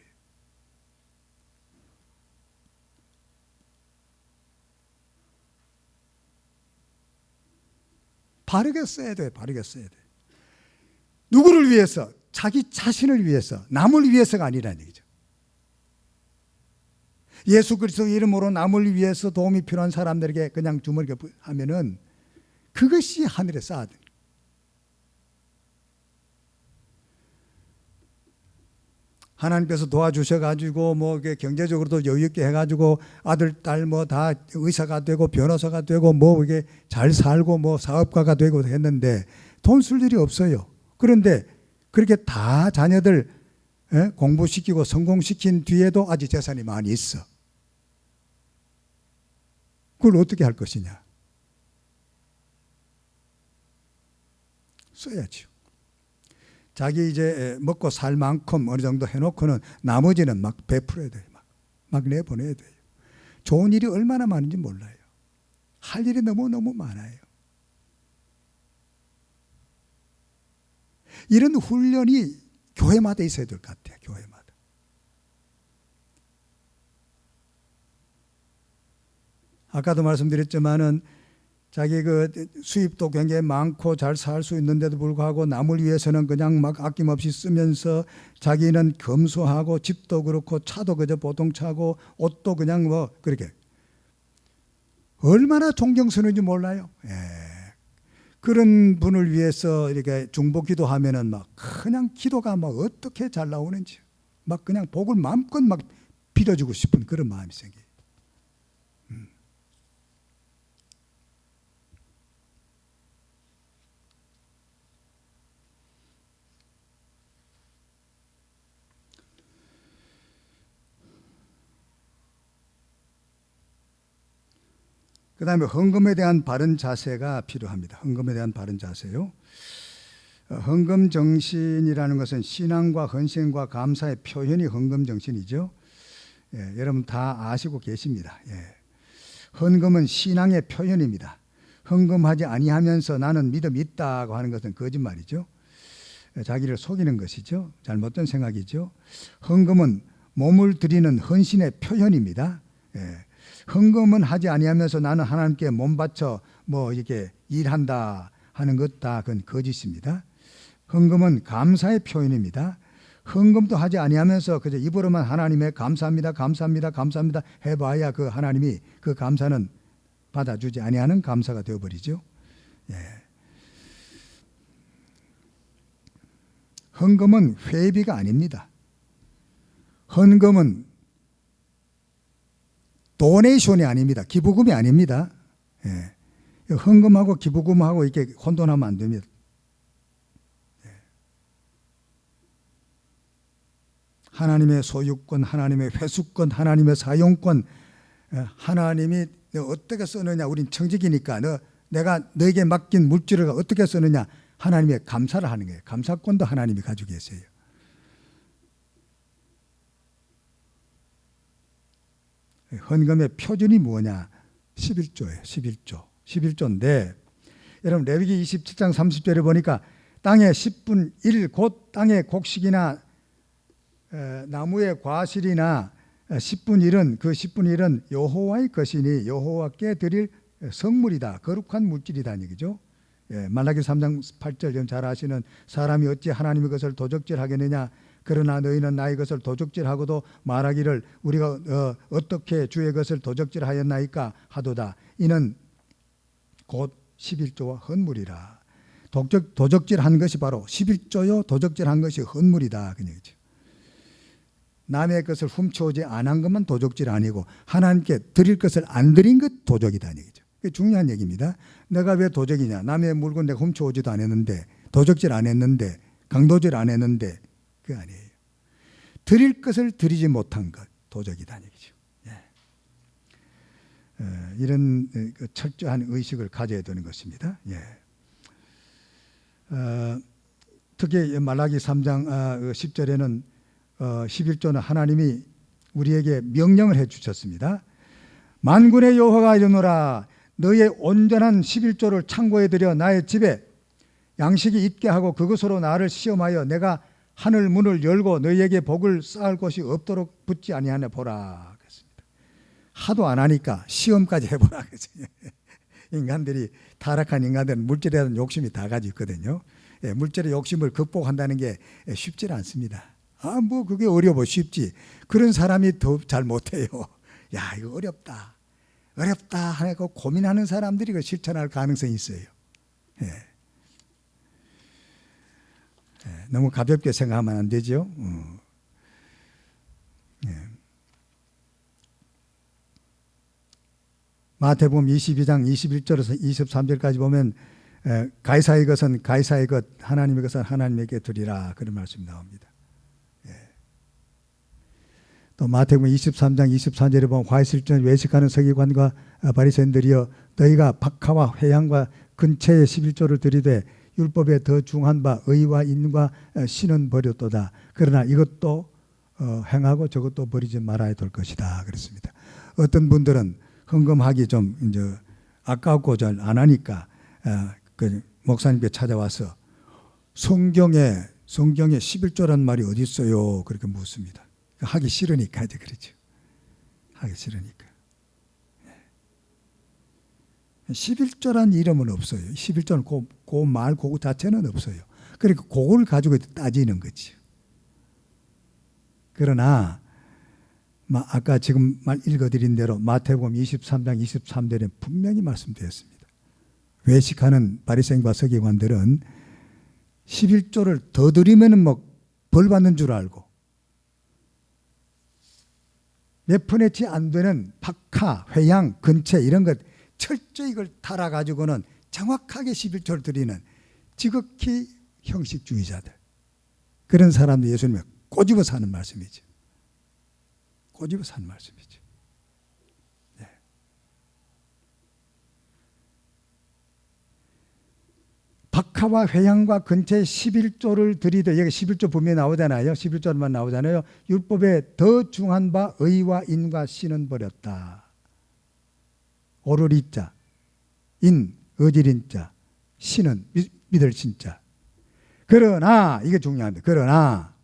바르게 써야 돼요. 바르게 써야 돼요. 누구를 위해서? 자기 자신을 위해서, 남을 위해서가 아니라는 얘기죠. 예수 그리스도 이름으로 남을 위해서 도움이 필요한 사람들에게 그냥 주머니에 하면은 그것이 하늘에 쌓아든. 하나님께서 도와주셔가지고 뭐 경제적으로도 여유 있게 해가지고 아들, 딸 뭐 다 의사가 되고 변호사가 되고 뭐 이게 잘 살고 뭐 사업가가 되고 했는데 돈 쓸 일이 없어요. 그런데 그렇게 다 자녀들 공부시키고 성공시킨 뒤에도 아직 재산이 많이 있어. 그걸 어떻게 할 것이냐? 써야죠. 자기 이제 먹고 살 만큼 어느 정도 해놓고는 나머지는 막 베풀어야 돼요. 막 내보내야 돼요. 좋은 일이 얼마나 많은지 몰라요. 할 일이 너무너무 많아요. 이런 훈련이 교회마다 있어야 될 것 같아요. 교회마다. 아까도 말씀드렸지만은 자기 그 수입도 굉장히 많고 잘 살 수 있는데도 불구하고 남을 위해서는 그냥 막 아낌없이 쓰면서 자기는 검소하고 집도 그렇고 차도 그저 보통 차고 옷도 그냥 뭐 그렇게 얼마나 존경스러운지 몰라요. 그런 분을 위해서 이렇게 중보 기도하면은 막 그냥 기도가 막 어떻게 잘 나오는지 막 그냥 복을 마음껏 막 빌어주고 싶은 그런 마음이 생겨요. 그 다음에 헌금에 대한 바른 자세가 필요합니다. 헌금에 대한 바른 자세요. 헌금 정신이라는 것은 신앙과 헌신과 감사의 표현이 헌금 정신이죠. 여러분 다 아시고 계십니다. 헌금은 신앙의 표현입니다. 헌금하지 아니하면서 나는 믿음이 있다고 하는 것은 거짓말이죠. 자기를 속이는 것이죠. 잘못된 생각이죠. 헌금은 몸을 드리는 헌신의 표현입니다. 헌금은 하지 아니하면서 나는 하나님께 몸 바쳐 뭐 이렇게 일한다 하는 것 다 그건 거짓입니다. 헌금은 감사의 표현입니다. 헌금도 하지 아니하면서 그저 입으로만 하나님의 감사합니다, 감사합니다, 감사합니다 해봐야 그 하나님이 그 감사는 받아주지 아니하는 감사가 되어버리죠. 헌금은 회비가 아닙니다. 헌금은 도네이션이 아닙니다. 기부금이 아닙니다. 헌금하고 기부금하고 이렇게 혼돈하면 안 됩니다. 하나님의 소유권, 하나님의 회수권, 하나님의 사용권, 하나님이 어떻게 쓰느냐. 우린 청직이니까 내가 너에게 맡긴 물질을 어떻게 쓰느냐. 하나님의 감사를 하는 거예요. 감사권도 하나님이 가지고 계세요. 헌금의 표준이 뭐냐? 11조예요. 11조. 11조인데 여러분 레위기 27장 30절에 보니까 땅의 10분 1 곧 땅의 곡식이나 나무의 과실이나 10분 1은 그 10분 1은 여호와의 것이니 여호와께 드릴 성물이다. 거룩한 물질이다 얘기죠. 말라기 3장 8절 잘 아시는 사람이 어찌 하나님의 것을 도적질하겠느냐. 그러나 너희는 나의 것을 도적질하고도 말하기를 우리가 어떻게 주의 것을 도적질하였나이까 하도다. 이는 곧 11조와 헌물이라. 도적질한 것이 바로 11조요 도적질한 것이 헌물이다 그 얘기죠. 남의 것을 훔쳐오지 않은 것만 도적질 아니고 하나님께 드릴 것을 안 드린 것 도적이다 얘기죠. 그게 중요한 얘기입니다. 내가 왜 도적이냐. 남의 물건 내가 훔쳐오지도 않았는데 도적질 안 했는데 강도질 안 했는데 그게 아니에요. 드릴 것을 드리지 못한 것 도적이다 얘기죠. 이런 그 철저한 의식을 가져야 되는 것입니다. 예. 특히 말라기 3장 10절에는 11조는 하나님이 우리에게 명령을 해 주셨습니다. 만군의 여호와가 이르노라 너의 온전한 11조를 창고에 들여 나의 집에 양식이 있게 하고 그것으로 나를 시험하여 내가 하늘 문을 열고 너희에게 복을 쌓을 곳이 없도록 붙지 아니하냐 보라. 그랬습니다. 하도 안 하니까 시험까지 해보라. 인간들이 타락한 인간들은 물질에 대한 욕심이 다 가지고 있거든요. 예, 물질의 욕심을 극복한다는 게 쉽지 않습니다. 뭐 그게 어려워 쉽지. 그런 사람이 더 잘 못해요. 야 이거 어렵다. 어렵다 하고 고민하는 사람들이 그 실천할 가능성이 있어요. 예. 예, 너무 가볍게 생각하면 안 되죠. 예. 마태복음 22장 21절에서 23절까지 보면 가이사의 것은 가이사의 것, 하나님의 것은 하나님에게 드리라 그런 말씀이 나옵니다. 예. 또 마태복음 23장 24절에 보면 화이슬전 외식하는 서기관과 바리새인들이여 너희가 박하와 회향과 근처에 11조를 드리되 율법에 더 중한 바 의와 인과 신은 버렸도다. 그러나 이것도 행하고 저것도 버리지 말아야 될 것이다. 그랬습니다. 어떤 분들은 헌금하기 좀 이제 아까웠고 잘 안 하니까 그 목사님께 찾아와서 성경에 11조란 말이 어디 있어요? 그렇게 묻습니다. 하기 싫으니까 이제 그렇죠. 하기 싫으니까. 11조란 이름은 없어요. 11조는 그 말, 그 자체는 없어요. 그러니까 그걸 가지고 따지는 거죠. 그러나 아까 지금 읽어드린 대로 마태복음 23장 23절에 분명히 말씀되었습니다. 외식하는 바리새인과 서기관들은 11조를 더 드리면 뭐 벌 받는 줄 알고 몇 푼에치 안 되는 박하, 회양, 근체 이런 것 철저히 이걸 달아가지고는 정확하게 11조를 드리는 지극히 형식주의자들. 그런 사람들 예수님이 꼬집어 사는 말씀이죠. 꼬집어 사는 말씀이죠. 네. 박하와 회향과 근처에 11조를 드리되 여기 11조 분명히 나오잖아요. 11조만 나오잖아요. 율법에 더 중한 바 의와 인과 신은 버렸다. 오르리자, 인, 어지린자, 신은 믿을 신자. 그러나 이게 중요합니다. 그러나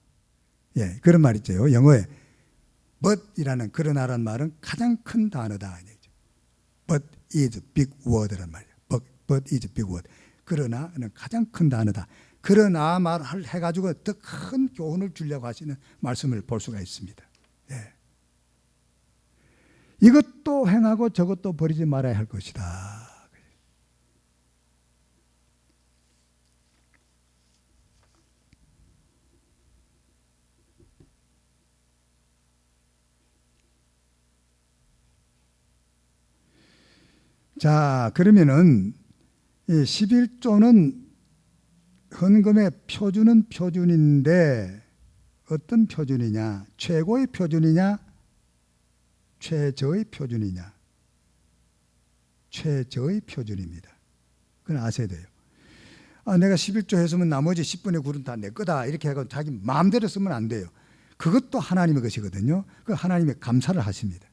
예, 그런 말 있죠. 영어에 but이라는 그러나라는 말은 가장 큰 단어다. but is big word란 말이에요. but is big word. 그러나는 가장 큰 단어다. 그러나 말을 해가지고 더 큰 교훈을 주려고 하시는 말씀을 볼 수가 있습니다. 예. 이것도 행하고 저것도 버리지 말아야 할 것이다. 자, 그러면은 이 11조는 헌금의 표준은 표준인데 어떤 표준이냐? 최고의 표준이냐? 최저의 표준이냐? 최저의 표준입니다. 그건 아셔야 돼요. 내가 11조 했으면 나머지 10분의 9는 다 내 거다. 이렇게 하고 자기 마음대로 쓰면 안 돼요. 그것도 하나님의 것이거든요. 그 하나님의 감사를 하십니다.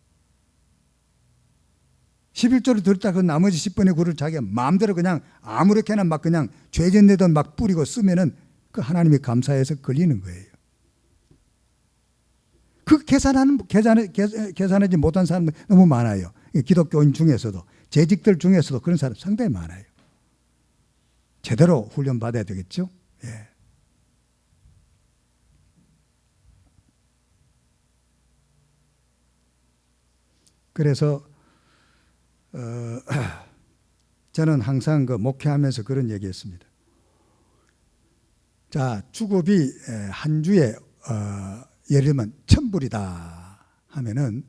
11조를 드렸다 그 나머지 10분의 9를 자기가 마음대로 그냥 아무렇게나 막 그냥 죄전내던 막 뿌리고 쓰면은 그 하나님의 감사에서 걸리는 거예요. 그 계산하지 못한 사람 너무 많아요. 기독교인 중에서도 재직들 중에서도 그런 사람 상당히 많아요. 제대로 훈련 받아야 되겠죠. 예. 그래서 저는 항상 그 목회하면서 그런 얘기했습니다. 자, 주급이 한 주에 예를 들면 1,000불이다 하면은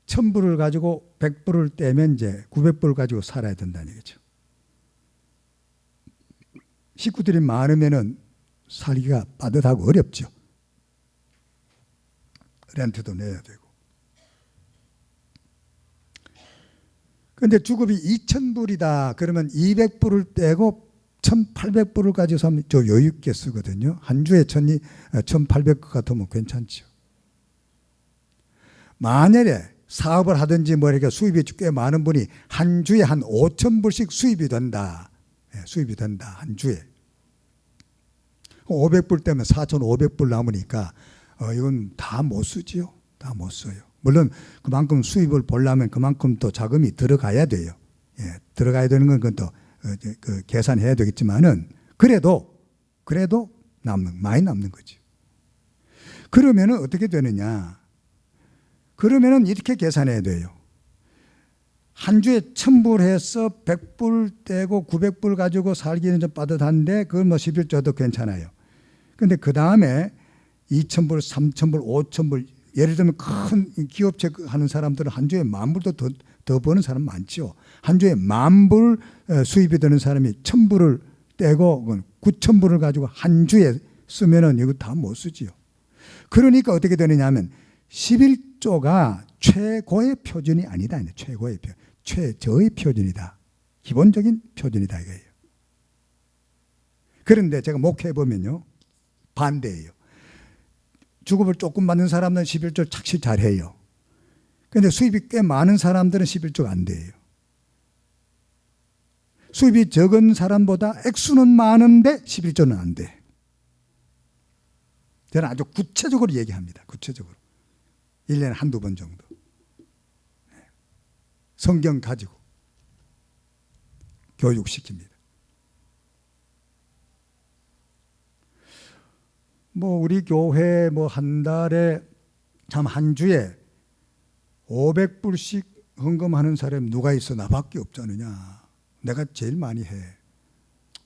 1,000불을 가지고 100불을 떼면 이제 900불을 가지고 살아야 된다는 얘기죠. 식구들이 많으면은 살기가 빠듯하고 어렵죠. 렌트도 내야 되고. 근데 주급이 2,000불이다. 그러면 200불을 떼고 1,800불을 가져서 하면 저 여유 있게 쓰거든요. 한 주에 1,800 같으면 괜찮죠. 만약에 사업을 하든지 뭐 이렇게 수입이 꽤 많은 분이 한 주에 한 5,000불씩 수입이 된다. 수입이 된다. 한 주에. 500불 떼면 4,500불 남으니까 이건 다 못 쓰지요. 다 못 써요. 물론 그만큼 수입을 보려면 그만큼 또 자금이 들어가야 돼요. 들어가야 되는 건 그건 또 계산해야 되겠지만은 그래도 많이 남는 거죠. 그러면은 어떻게 되느냐? 그러면은 이렇게 계산해야 돼요. 한 주에 1,000불 해서 100불 떼고 900불 가지고 살기는 좀 빠듯한데 그건 뭐 11조도 괜찮아요. 근데 그 다음에 2,000불, 3,000불, 5,000불 예를 들면 큰 기업체 하는 사람들은 한 주에 10,000불도 더 버는 사람 많죠. 한 주에 10,000불 수입이 되는 사람이 1,000불을 떼고 9,000불을 가지고 한 주에 쓰면은 이거 다 못 쓰지요. 그러니까 어떻게 되느냐 하면 11조가 최고의 표준이 아니다. 최고의 최저의 표준이다. 기본적인 표준이다 이거예요. 그런데 제가 목회해 보면요. 반대예요. 주급을 조금 받는 사람들은 11조 착실 잘해요. 그런데 수입이 꽤 많은 사람들은 11조가 안 돼요. 수입이 적은 사람보다 액수는 많은데 11조는 안 돼. 저는 아주 구체적으로 얘기합니다. 구체적으로. 1년에 한두 번 정도. 성경 가지고 교육시킵니다. 뭐 우리 교회 뭐 한 달에 참 한 주에 500불씩 헌금하는 사람이 누가 있어? 나밖에 없잖느냐. 내가 제일 많이 해.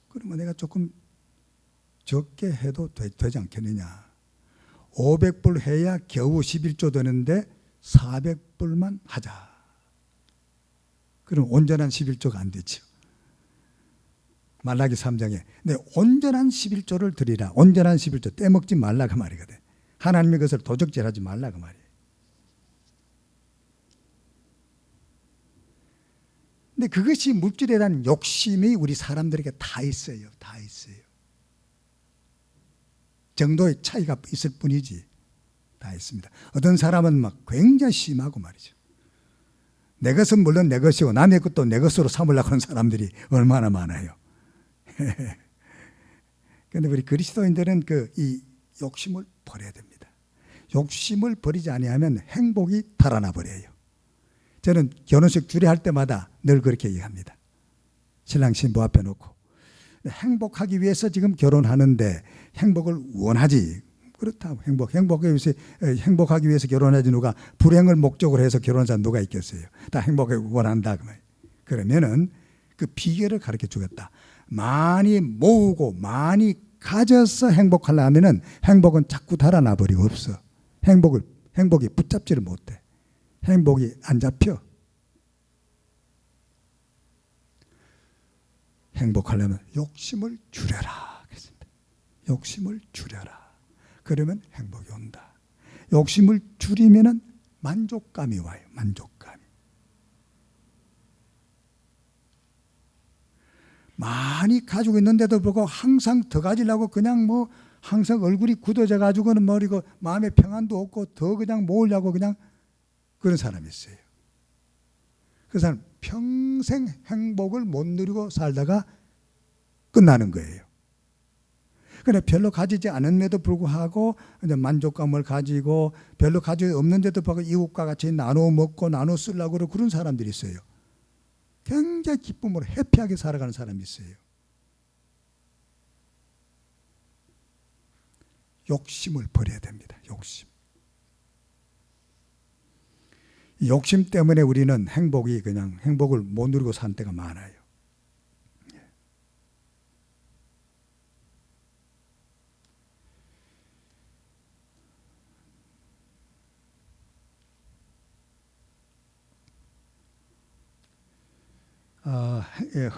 그러면 내가 조금 적게 해도 되지 않겠느냐. 500불 해야 겨우 11조 되는데 400불만 하자. 그럼 온전한 11조가 안 되죠. 말라기 3장에 온전한 11조를 드리라. 온전한 11조 떼먹지 말라 그 말이거든. 하나님의 것을 도적질하지 말라 그 말이에요. 근데 그것이 물질에 대한 욕심이 우리 사람들에게 다 있어요. 다 있어요. 정도의 차이가 있을 뿐이지 다 있습니다. 어떤 사람은 막 굉장히 심하고 말이죠. 내 것은 물론 내 것이고 남의 것도 내 것으로 삼으려고 하는 사람들이 얼마나 많아요. 그런데 우리 그리스도인들은 이 욕심을 버려야 됩니다. 욕심을 버리지 아니하면 행복이 달아나 버려요. 저는 결혼식 주례할 때마다 늘 그렇게 얘기합니다. 신랑 신부 앞에 놓고 행복하기 위해서 지금 결혼하는데 행복을 원하지. 그렇다고 행복하기 위해서 결혼하지 누가 불행을 목적으로 해서 결혼한 사람 누가 있겠어요. 다 행복을 원한다. 그러면은 그 비결을 가르쳐 주겠다. 많이 모으고 많이 가져서 행복하려면은 행복은 자꾸 달아나 버리고 없어. 행복이 붙잡지를 못해. 행복이 안 잡혀. 행복하려면 욕심을 줄여라. 그랬습니다. 욕심을 줄여라. 그러면 행복이 온다. 욕심을 줄이면은 만족감이 와요. 만족감이. 많이 가지고 있는데도 불구하고 항상 더 가지려고 그냥 뭐 항상 얼굴이 굳어져 가지고는 머리고 마음에 평안도 없고 더 그냥 모으려고 그냥 그런 사람이 있어요. 그 사람 평생 행복을 못 누리고 살다가 끝나는 거예요. 그런데 별로 가지지 않은데도 불구하고 이제 만족감을 가지고 별로 가지고 없는데도 불구하고 이웃과 같이 나눠 먹고 나눠 쓰려고 그러고 그런 사람들이 있어요. 굉장히 기쁨으로 해피하게 살아가는 사람이 있어요. 욕심을 버려야 됩니다. 욕심 때문에 우리는 행복을 못 누리고 사는 때가 많아요.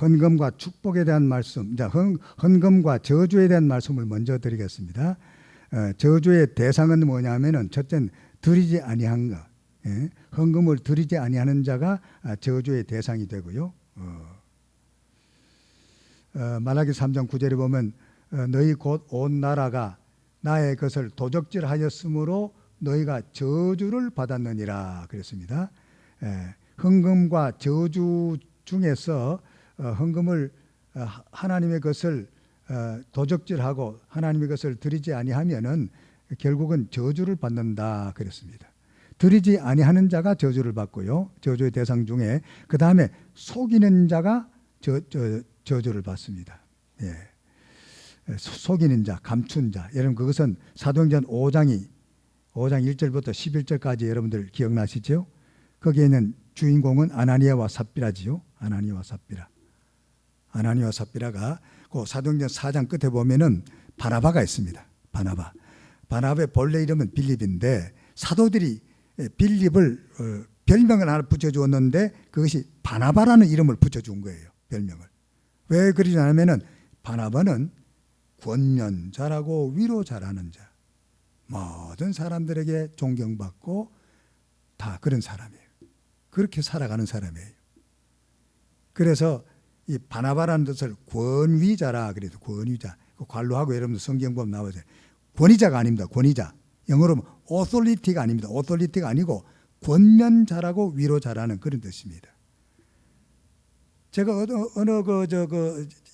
헌금과 축복에 대한 말씀, 헌금과 저주에 대한 말씀을 먼저 드리겠습니다. 저주의 대상은 뭐냐면은 첫째는 드리지 아니한 것. 예, 헌금을 드리지 아니하는 자가 저주의 대상이 되고요. 말라기 3장 9절에 보면 너희 곧 온 나라가 나의 것을 도적질하였으므로 너희가 저주를 받았느니라 그랬습니다. 헌금과 저주 중에서 헌금을 하나님의 것을 도적질하고 하나님의 것을 드리지 아니하면은 결국은 저주를 받는다 그랬습니다. 드리지 아니하는 자가 저주를 받고요. 저주의 대상 중에 그 다음에 속이는 자가 저주를 받습니다. 예. 속이는 자, 감춘 자. 여러분 그것은 사도행전 5장 1절부터 11절까지 여러분들 기억나시죠? 거기에 있는 주인공은 아나니아와 삽비라지요. 아나니아와 삽비라. 아나니아와 삽비라가 그 사도행전 4장 끝에 보면은 바나바가 있습니다. 바나바의 본래 이름은 빌립인데 사도들이 빌립을 별명을 하나 붙여주었는데 그것이 바나바라는 이름을 붙여준 거예요. 별명을. 왜 그러냐면은 바나바는 권면 잘하고 위로 잘하는 자, 모든 사람들에게 존경받고 다 그런 사람이에요. 그렇게 살아가는 사람이에요. 그래서 이 바나바라는 뜻을 권위자라 그래도 권위자. 관로하고 여러분들 성경 보면 나오죠. 권위자가 아닙니다. 권위자. 영어로 authority가 아닙니다. authority가 아니고 권면 잘하고 위로 잘하는 그런 뜻입니다. 제가 어느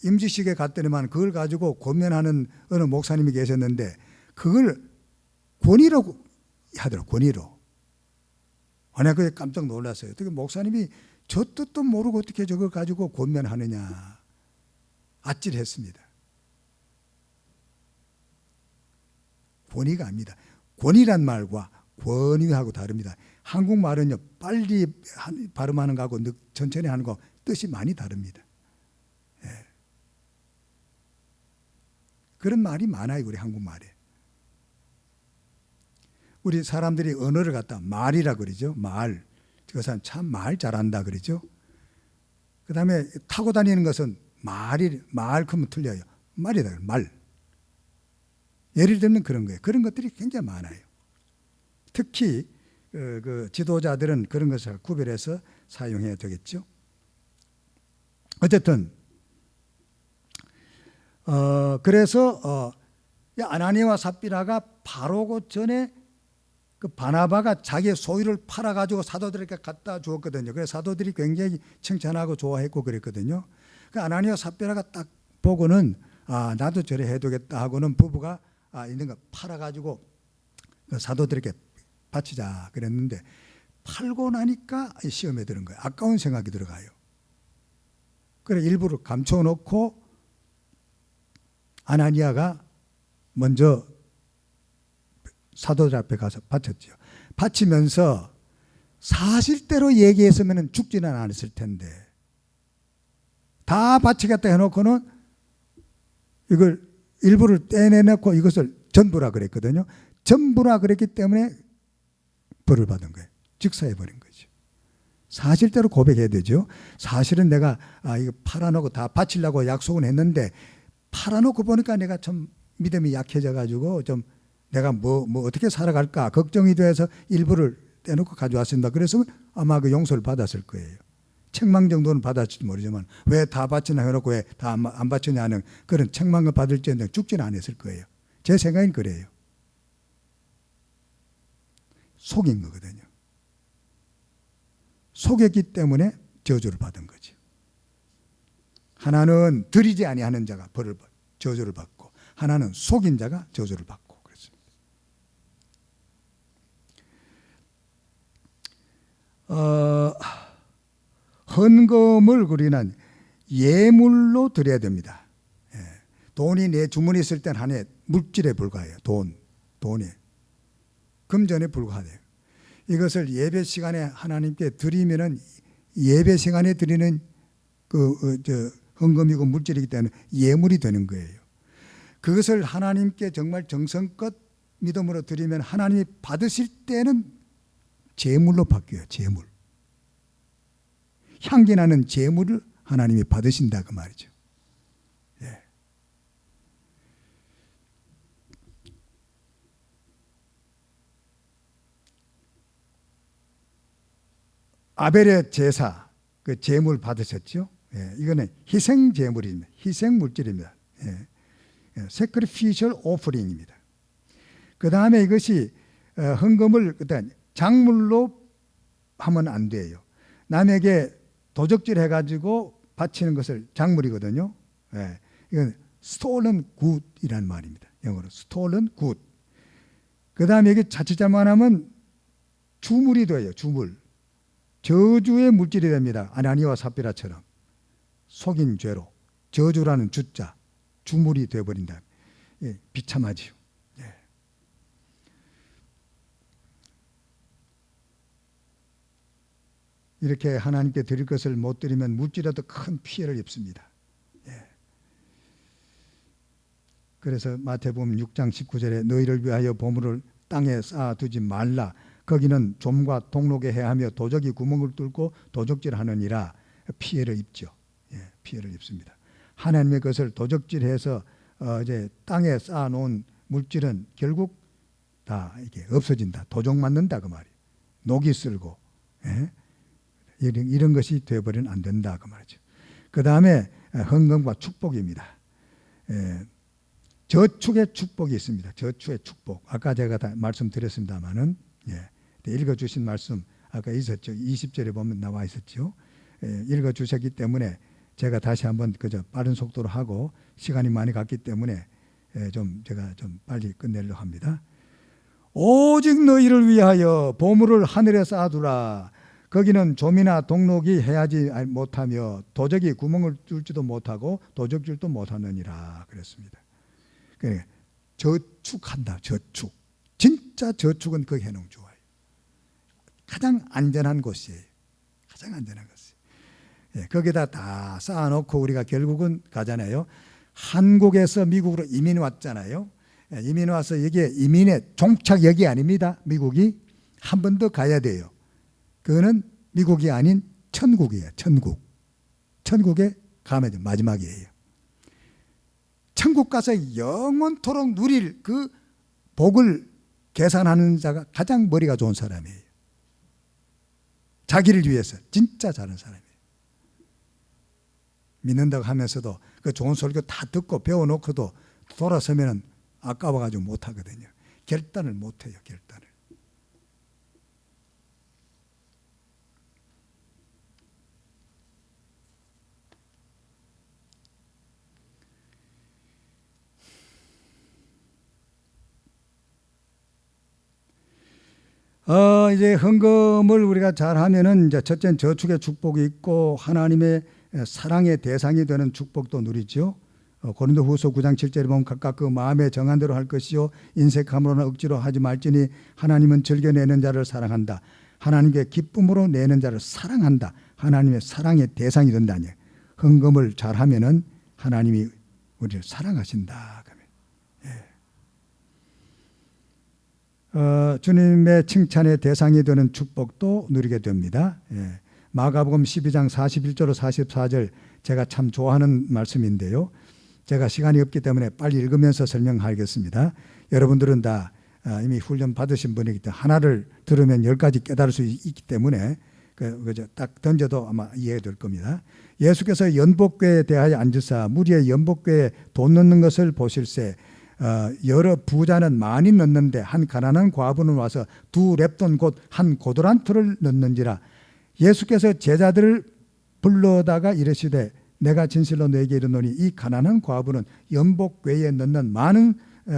임시식에 갔더니만 그걸 가지고 권면하는 어느 목사님이 계셨는데 그걸 권위로 하더라고요. 권위로. 내가 그게 깜짝 놀랐어요. 어떻게 목사님이 저 뜻도 모르고 어떻게 저걸 가지고 권면하느냐. 아찔했습니다. 권위가 아닙니다. 권위란 말과 권위하고 다릅니다. 한국말은요 빨리 발음하는 거하고 천천히 하는 거 뜻이 많이 다릅니다. 예. 그런 말이 많아요. 우리 한국말에. 우리 사람들이 언어를 갖다 말이라 그러죠. 말. 그 사람 참 말 잘한다 그러죠. 그 다음에 타고 다니는 것은 말 크면 틀려요. 말이다. 말. 예를 들면 그런 거예요. 그런 것들이 굉장히 많아요. 특히 그 지도자들은 그런 것을 구별해서 사용해야 되겠죠. 어쨌든 그래서 아나니아와 삽비라가 바로 그 전에 그 바나바가 자기의 소유를 팔아가지고 사도들에게 갖다 주었거든요. 그래서 사도들이 굉장히 칭찬하고 좋아했고 그랬거든요. 그 아나니아와 삽비라가 딱 보고는 나도 저래 해두겠다 하고는 부부가 있는 거 팔아가지고 그 사도들에게 바치자 그랬는데 팔고 나니까 시험에 드는 거예요. 아까운 생각이 들어가요. 그래 일부러 감춰놓고 아나니아가 먼저 사도들 앞에 가서 바쳤죠. 바치면서 사실대로 얘기했으면 죽지는 않았을 텐데 다 바치겠다 해놓고는 이걸 일부를 떼내놓고 이것을 전부라 그랬거든요. 전부라 그랬기 때문에 벌을 받은 거예요. 즉사해버린 거죠. 사실대로 고백해야 되죠. 사실은 내가 이거 팔아놓고 다 바치려고 약속은 했는데 팔아놓고 보니까 내가 좀 믿음이 약해져가지고 좀 내가 뭐 어떻게 살아갈까 걱정이 돼서 일부를 떼놓고 가져왔습니다. 그래서 아마 그 용서를 받았을 거예요. 책망 정도는 받았을지 모르지만 왜 다 바치나 해놓고 왜 다 안 바치냐는 그런 책망을 받을지언정 죽지는 않았을 거예요. 제 생각엔 그래요. 속인 거거든요. 속였기 때문에 저주를 받은 거죠. 하나는 드리지 아니하는 자가 저주를 받고 하나는 속인 자가 저주를 받고 그렇습니다. 헌금을 우리는 예물로 드려야 됩니다. 돈이 내 주머니에 있을 땐 하나의 물질에 불과해요. 돈이. 금전에 불과해요. 이것을 예배 시간에 하나님께 드리면은 예배 시간에 드리는 헌금이고 물질이기 때문에 예물이 되는 거예요. 그것을 하나님께 정말 정성껏 믿음으로 드리면 하나님이 받으실 때는 제물로 바뀌어요. 제물. 향기 나는 제물을 하나님이 받으신다 그 말이죠. 예. 아벨의 제사, 그 제물 받으셨죠? 예, 이거는 희생 제물입니다. 희생 물질입니다. 예, sacrificial offering입니다. 그 다음에 이것이 헌금을 일단 작물로 하면 안 돼요. 남에게 도적질 해가지고 바치는 것을 작물이거든요. 예, 이건 stolen good이라는 말입니다. 영어로 stolen good. 그 다음에 이게 자칫 잘못하면 주물이 돼요. 주물. 저주의 물질이 됩니다. 아나니와 삽비라처럼 속인 죄로 저주라는 주자 주물이 되어버린다. 예, 비참하지요. 예. 이렇게 하나님께 드릴 것을 못 드리면 물질에도 큰 피해를 입습니다. 예. 그래서 마태복음 6장 19절에 너희를 위하여 보물을 땅에 쌓아두지 말라. 거기는 좀과 동록에 해하며 도적이 구멍을 뚫고 도적질하느니라. 피해를 입죠. 예, 피해를 입습니다. 하나님의 것을 도적질해서 이제 땅에 쌓아놓은 물질은 결국 다 이게 없어진다. 도적 맞는다 그 말이에요. 녹이 쓸고 예? 이런 것이 되어버리면 안 된다 그 말이죠. 그 다음에 헌금과 축복입니다. 예, 저축의 축복이 있습니다. 저축의 축복. 아까 제가 다 말씀드렸습니다마는 예, 읽어주신 말씀 아까 있었죠. 20절에 보면 나와 있었죠. 예, 읽어주셨기 때문에 제가 다시 한번 그저 빠른 속도로 하고 시간이 많이 갔기 때문에 제가 좀 빨리 끝내려고 합니다. 오직 너희를 위하여 보물을 하늘에 쌓아두라. 거기는 좀이나 동록이 해하지 못하며 도적이 구멍을 뚫지도 못하고 도적질도 못하느니라 그랬습니다. 그러니까 저축한다. 저축. 진짜 저축은 그 해놓으면 좋아요. 가장 안전한 곳이에요. 가장 안전한 곳이에요. 예, 거기다 다 쌓아놓고 우리가 결국은 가잖아요. 한국에서 미국으로 이민 왔잖아요. 예, 이민 와서 여기에 이민의 종착역이 아닙니다. 미국이 한 번 더 가야 돼요. 그거는 미국이 아닌 천국이에요. 천국. 천국에 가면 마지막이에요. 천국 가서 영원토록 누릴 그 복을 계산하는 자가 가장 머리가 좋은 사람이에요. 자기를 위해서 진짜 잘하는 사람이에요. 믿는다고 하면서도 그 좋은 설교 다 듣고 배워놓고도 돌아서면 아까워가지고 못하거든요. 결단을 못해요. 결단을. 이제 헌금을 우리가 잘하면은 이제 첫째는 저축의 축복이 있고 하나님의 사랑의 대상이 되는 축복도 누리죠. 고린도후서 9장 7절에 보면 각각 그 마음에 정한 대로 할 것이요 인색함으로나 억지로 하지 말지니 하나님은 즐겨내는 자를 사랑한다. 하나님께 기쁨으로 내는 자를 사랑한다. 하나님의 사랑의 대상이 된다니. 헌금을 잘하면은 하나님이 우리를 사랑하신다. 주님의 칭찬의 대상이 되는 축복도 누리게 됩니다. 예. 마가복음 12장 41절로 44절 제가 참 좋아하는 말씀인데요. 제가 시간이 없기 때문에 빨리 읽으면서 설명하겠습니다. 여러분들은 다 이미 훈련 받으신 분이기 때문에 하나를 들으면 10가지 깨달을 수 있기 때문에 딱 던져도 아마 이해될 겁니다. 예수께서 연복궤에 대하여 앉으사 무리의 연복궤에 돈 넣는 것을 보실세 여러 부자는 많이 넣는데 한 가난한 과부는 와서 2렙돈 곧 한 고도란트를 넣는지라. 예수께서 제자들을 불러다가 이르시되 내가 진실로 너에게 이르노니 이 가난한 과부는 연복궤에 넣는 많은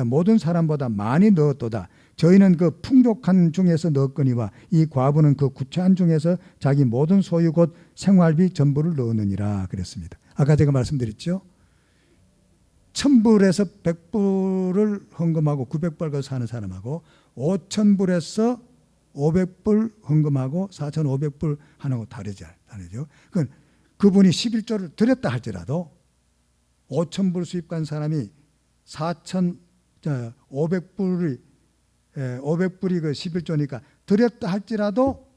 모든 사람보다 많이 넣었도다. 저희는 그 풍족한 중에서 넣었거니와 이 과부는 그 구차한 중에서 자기 모든 소유 곧 생활비 전부를 넣었느니라 그랬습니다. 아까 제가 말씀드렸죠. 1000불에서 100불을 헌금하고 900불 거 사는 사람하고 5000불에서 500불 헌금하고 4500불 하는 거 다르죠. 그분이 11조를 드렸다 할지라도 5000불 수입한 사람이 500불이 그 11조니까 드렸다 할지라도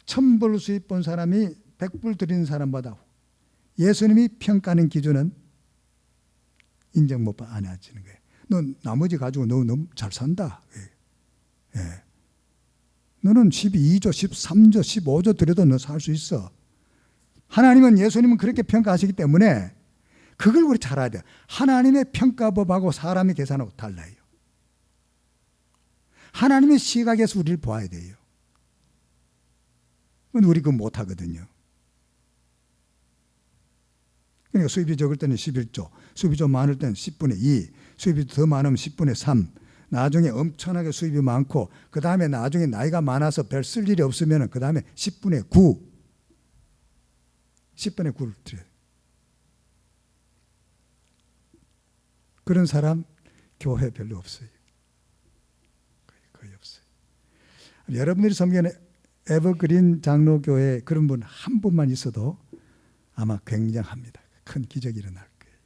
1000불 수입 본 사람이 100불 드리는 사람보다 예수님이 평가하는 기준은 인정 못 안 하시는 거예요. 너 나머지 가지고 너 너무 잘 산다. 예. 너는 12조, 13조, 15조 드려도 너 살 수 있어. 하나님은, 예수님은 그렇게 평가하시기 때문에 그걸 우리 잘 알아야 돼요. 하나님의 평가법하고 사람의 계산하고 달라요. 하나님의 시각에서 우리를 보아야 돼요. 우리 그거 못하거든요. 그러니까 수입이 적을 때는 11조, 수입이 좀 많을 때는 10분의 2, 수입이 더 많으면 10분의 3, 나중에 엄청나게 수입이 많고 그 다음에 나중에 나이가 많아서 별 쓸 일이 없으면 그 다음에 10분의 9, 10분의 9를 드려요. 그런 사람 교회 별로 없어요. 거의 없어요. 여러분들이 섬기는 에버그린 장로교회 그런 분 한 분만 있어도 아마 굉장합니다. 큰 기적이 일어날 거예요.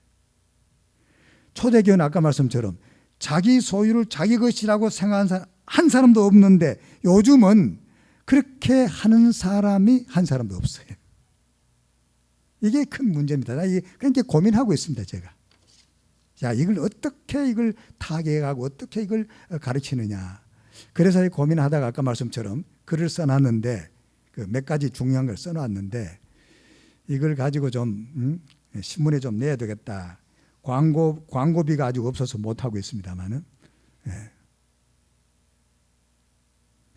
초대교회는 아까 말씀처럼 자기 소유를 자기 것이라고 생각하는 사람 한 사람도 없는데 요즘은 그렇게 하는 사람이 한 사람도 없어요. 이게 큰 문제입니다. 그러니까 고민하고 있습니다. 제가. 자, 이걸 어떻게 이걸 타개하고 어떻게 이걸 가르치느냐. 그래서 고민하다가 아까 말씀처럼 글을 써놨는데 그 몇 가지 중요한 걸 써놨는데 이걸 가지고 좀 신문에 좀 내야 되겠다. 광고비가 아직 없어서 못하고 있습니다만은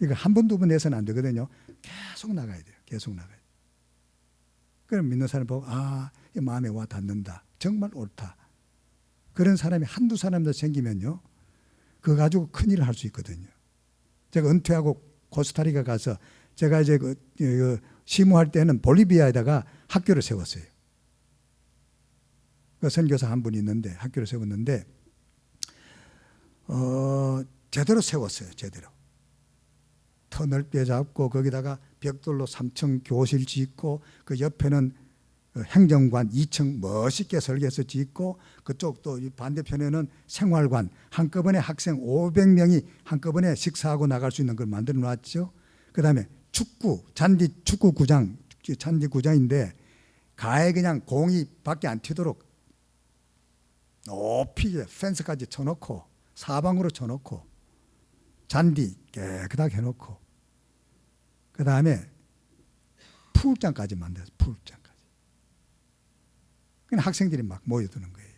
이거 한 번, 두 번 내서는 안 되거든요. 계속 나가야 돼요. 계속 나가야 돼요. 그럼 믿는 사람 보고 이 마음에 와 닿는다. 정말 옳다. 그런 사람이 한두 사람도 생기면요. 그거 가지고 큰일을 할 수 있거든요. 제가 은퇴하고 코스타리카 가서 제가 이제 시무할 때는 볼리비아에다가 학교를 세웠어요. 그 선교사 한 분이 있는데 학교를 세웠는데 제대로 세웠어요. 제대로. 터 넓게 잡고 거기다가 벽돌로 3층 교실 짓고 그 옆에는 행정관 2층 멋있게 설계해서 짓고 그쪽 또 반대편에는 생활관 한꺼번에 학생 500명이 한꺼번에 식사하고 나갈 수 있는 걸 만들어 놨죠. 그 다음에 잔디 축구구장, 잔디구장인데 가에 그냥 공이 밖에 안 튀도록 높이 펜스까지 쳐놓고 사방으로 쳐놓고 잔디 깨끗하게 해놓고 그 다음에 풀장까지 만들어서 풀장까지. 그냥 학생들이 막 모여드는 거예요.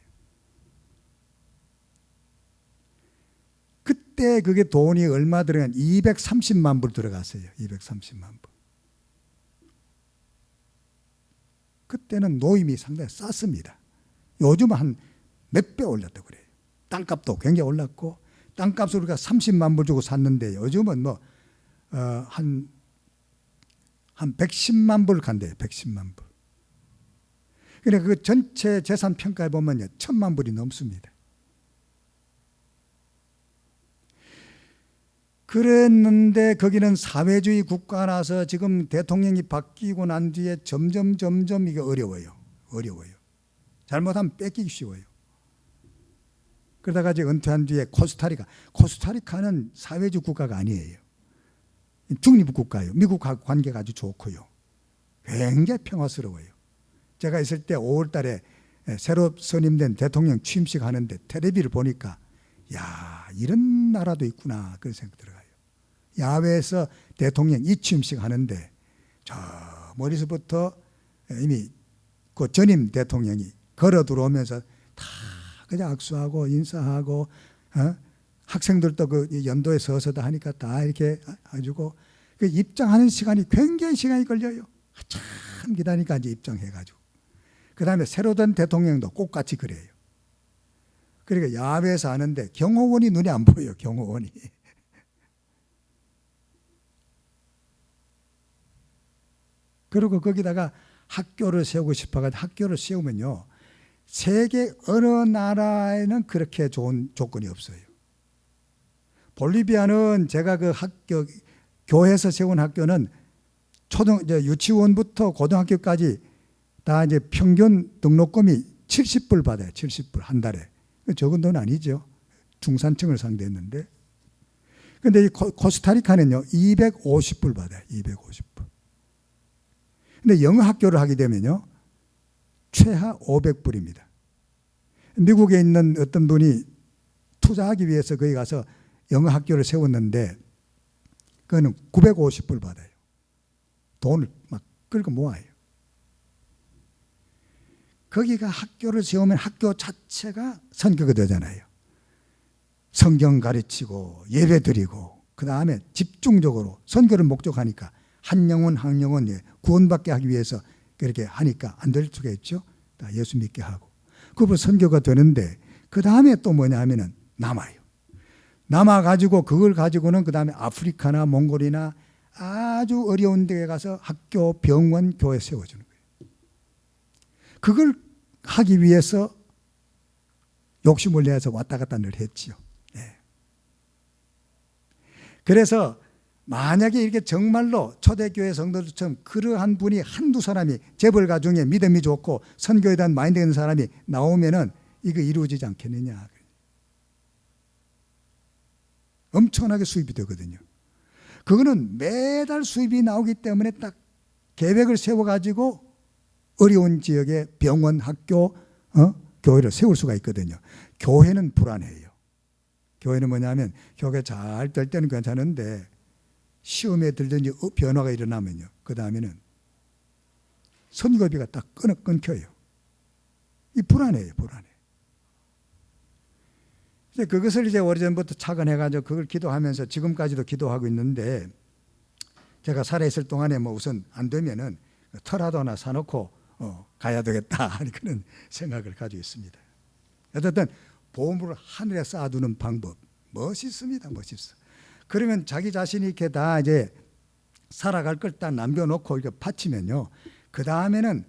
그때 그게 돈이 얼마 들어간 230만 불 들어갔어요. 230만 불. 그때는 노임이 상당히 쌌습니다. 요즘은 한 몇 배 올랐다고 그래요. 땅값도 굉장히 올랐고 땅값을 우리가 30만 불 주고 샀는데 요즘은 한 110만 불 간대요. 110만 불. 그러니까 그 전체 재산 평가해 보면요. 1000만 불이 넘습니다. 그랬는데 거기는 사회주의 국가라서 지금 대통령이 바뀌고 난 뒤에 점점 이게 어려워요. 잘못하면 뺏기기 쉬워요. 그러다가 이제 은퇴한 뒤에 코스타리카는 사회주의 국가가 아니에요. 중립 국가예요. 미국하고 관계가 아주 좋고요. 굉장히 평화스러워요. 제가 있을 때 5월 달에 새로 선임된 대통령 취임식 하는데 텔레비를 보니까 야, 이런 나라도 있구나 그런 생각 들어가요. 야외에서 대통령 취임식 하는데 저 머리서부터 이미 그 전임 대통령이 걸어 들어오면서 다 그냥 악수하고 인사하고 학생들도 그 연도에 서서 다 하니까 다 이렇게 해주고 그 입장하는 시간이 굉장히 시간이 걸려요. 참 기다리니까 이제 입장해가지고 그 다음에 새로 된 대통령도 똑같이 그래요. 그러니까 야외에서 하는데 경호원이 눈에 안 보여요. 경호원이. 그리고 거기다가 학교를 세우고 싶어가지고 학교를 세우면요. 세계 어느 나라에는 그렇게 좋은 조건이 없어요. 볼리비아는 제가 그 학교, 교회에서 세운 학교는 유치원부터 고등학교까지 다 이제 평균 등록금이 70불 받아요. 70불 한 달에. 적은 돈 아니죠. 중산층을 상대했는데. 근데 이 코스타리카는요, 250불 받아요. 250불. 근데 영어 학교를 하게 되면요, 최하 500불입니다. 미국에 있는 어떤 분이 투자하기 위해서 거기 가서 영어 학교를 세웠는데 그거는 950불 받아요. 돈을 막 끌고 모아요. 거기가 학교를 세우면 학교 자체가 선교가 되잖아요. 성경 가르치고 예배 드리고 그 다음에 집중적으로 선교를 목적하니까 한 영혼 한 영혼 구원받게 하기 위해서 그렇게 하니까 안 될 수가 있죠. 다 예수 믿게 하고. 그거 선교가 되는데 그 다음에 또 뭐냐 하면은 남아요. 남아가지고 그걸 가지고는 그 다음에 아프리카나 몽골이나 아주 어려운 데에 가서 학교, 병원, 교회 세워주는 거예요. 그걸 하기 위해서 욕심을 내서 왔다 갔다 늘 했지요. 네. 그래서 만약에 이렇게 정말로 초대교회 성도들처럼 그러한 분이 한두 사람이 재벌가 중에 믿음이 좋고 선교에 대한 마인드 있는 사람이 나오면은 이거 이루어지지 않겠느냐. 엄청나게 수입이 되거든요. 그거는 매달 수입이 나오기 때문에 딱 계획을 세워가지고 어려운 지역에 병원, 학교, 교회를 세울 수가 있거든요. 교회는 불안해요. 교회는 뭐냐면 교회 잘 될 때는 괜찮은데 시험에 들든지 변화가 일어나면요. 그 다음에는 선교비가 딱 끊겨요. 이 불안해요, 불안해. 그것을 이제 오래전부터 착안해가지고 그걸 기도하면서 지금까지도 기도하고 있는데 제가 살아있을 동안에 뭐 우선 안 되면은 터라도 하나 사놓고 가야 되겠다 그런 생각을 가지고 있습니다. 어쨌든 보물을 하늘에 쌓아두는 방법 멋있습니다, 멋있어. 그러면 자기 자신이 이렇게 다 이제 살아갈 걸 딱 남겨놓고 이렇게 바치면요. 그 다음에는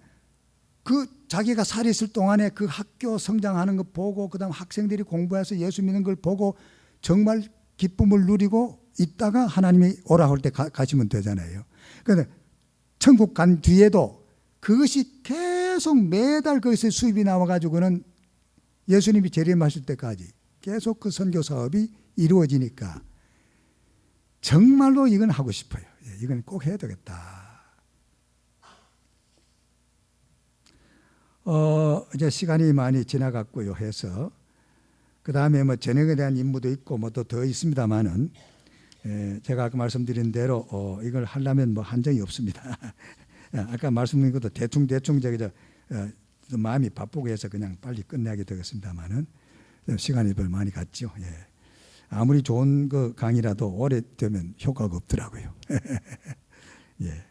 그 자기가 살아있을 동안에 그 학교 성장하는 거 보고 그 다음 학생들이 공부해서 예수 믿는 걸 보고 정말 기쁨을 누리고 있다가 하나님이 오라 할 때 가시면 되잖아요. 그런데 천국 간 뒤에도 그것이 계속 매달 거기서 수입이 나와가지고는 예수님이 재림하실 때까지 계속 그 선교 사업이 이루어지니까 정말로 이건 하고 싶어요. 이건 꼭 해야 되겠다. 이제 시간이 많이 지나갔고요 해서 그 다음에 뭐 전역에 대한 임무도 있고 뭐 또 더 있습니다만은 제가 아까 말씀드린 대로 이걸 하려면 뭐 한정이 없습니다. 아까 말씀드린 것도 대충 마음이 바쁘고 해서 그냥 빨리 끝내게 되겠습니다만은 시간이 별 많이 갔죠. 예. 아무리 좋은 그 강의라도 오래되면 효과가 없더라고요. 예.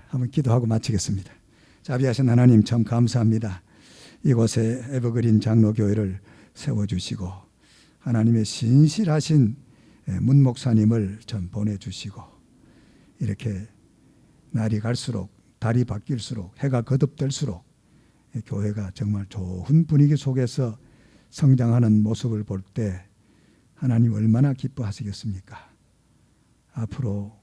한번 기도하고 마치겠습니다. 자비하신 하나님 참 감사합니다. 이곳에 에버그린 장로교회를 세워주시고 하나님의 신실하신 문 목사님을 좀 보내주시고 이렇게 날이 갈수록 달이 바뀔수록 해가 거듭될수록 교회가 정말 좋은 분위기 속에서 성장하는 모습을 볼 때 하나님 얼마나 기뻐하시겠습니까? 앞으로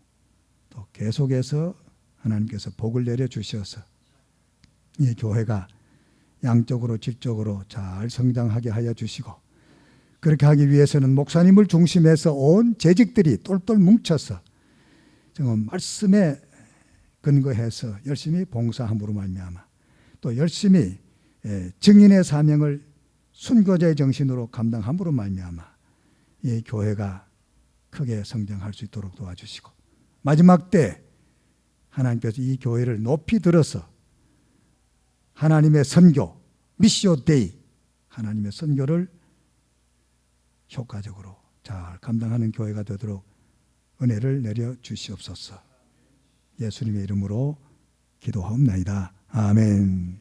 또 계속해서 하나님께서 복을 내려주셔서 이 교회가 양적으로 질적으로 잘 성장하게 하여 주시고 그렇게 하기 위해서는 목사님을 중심해서 온 재직들이 똘똘 뭉쳐서 정말 말씀에 근거해서 열심히 봉사함으로 말미암아 또 열심히 증인의 사명을 순교자의 정신으로 감당함으로 말미암아 이 교회가 크게 성장할 수 있도록 도와주시고 마지막 때 하나님께서 이 교회를 높이 들어서 하나님의 선교, 미시오 데이, 하나님의 선교를 효과적으로 잘 감당하는 교회가 되도록 은혜를 내려 주시옵소서. 예수님의 이름으로 기도하옵나이다. 아멘.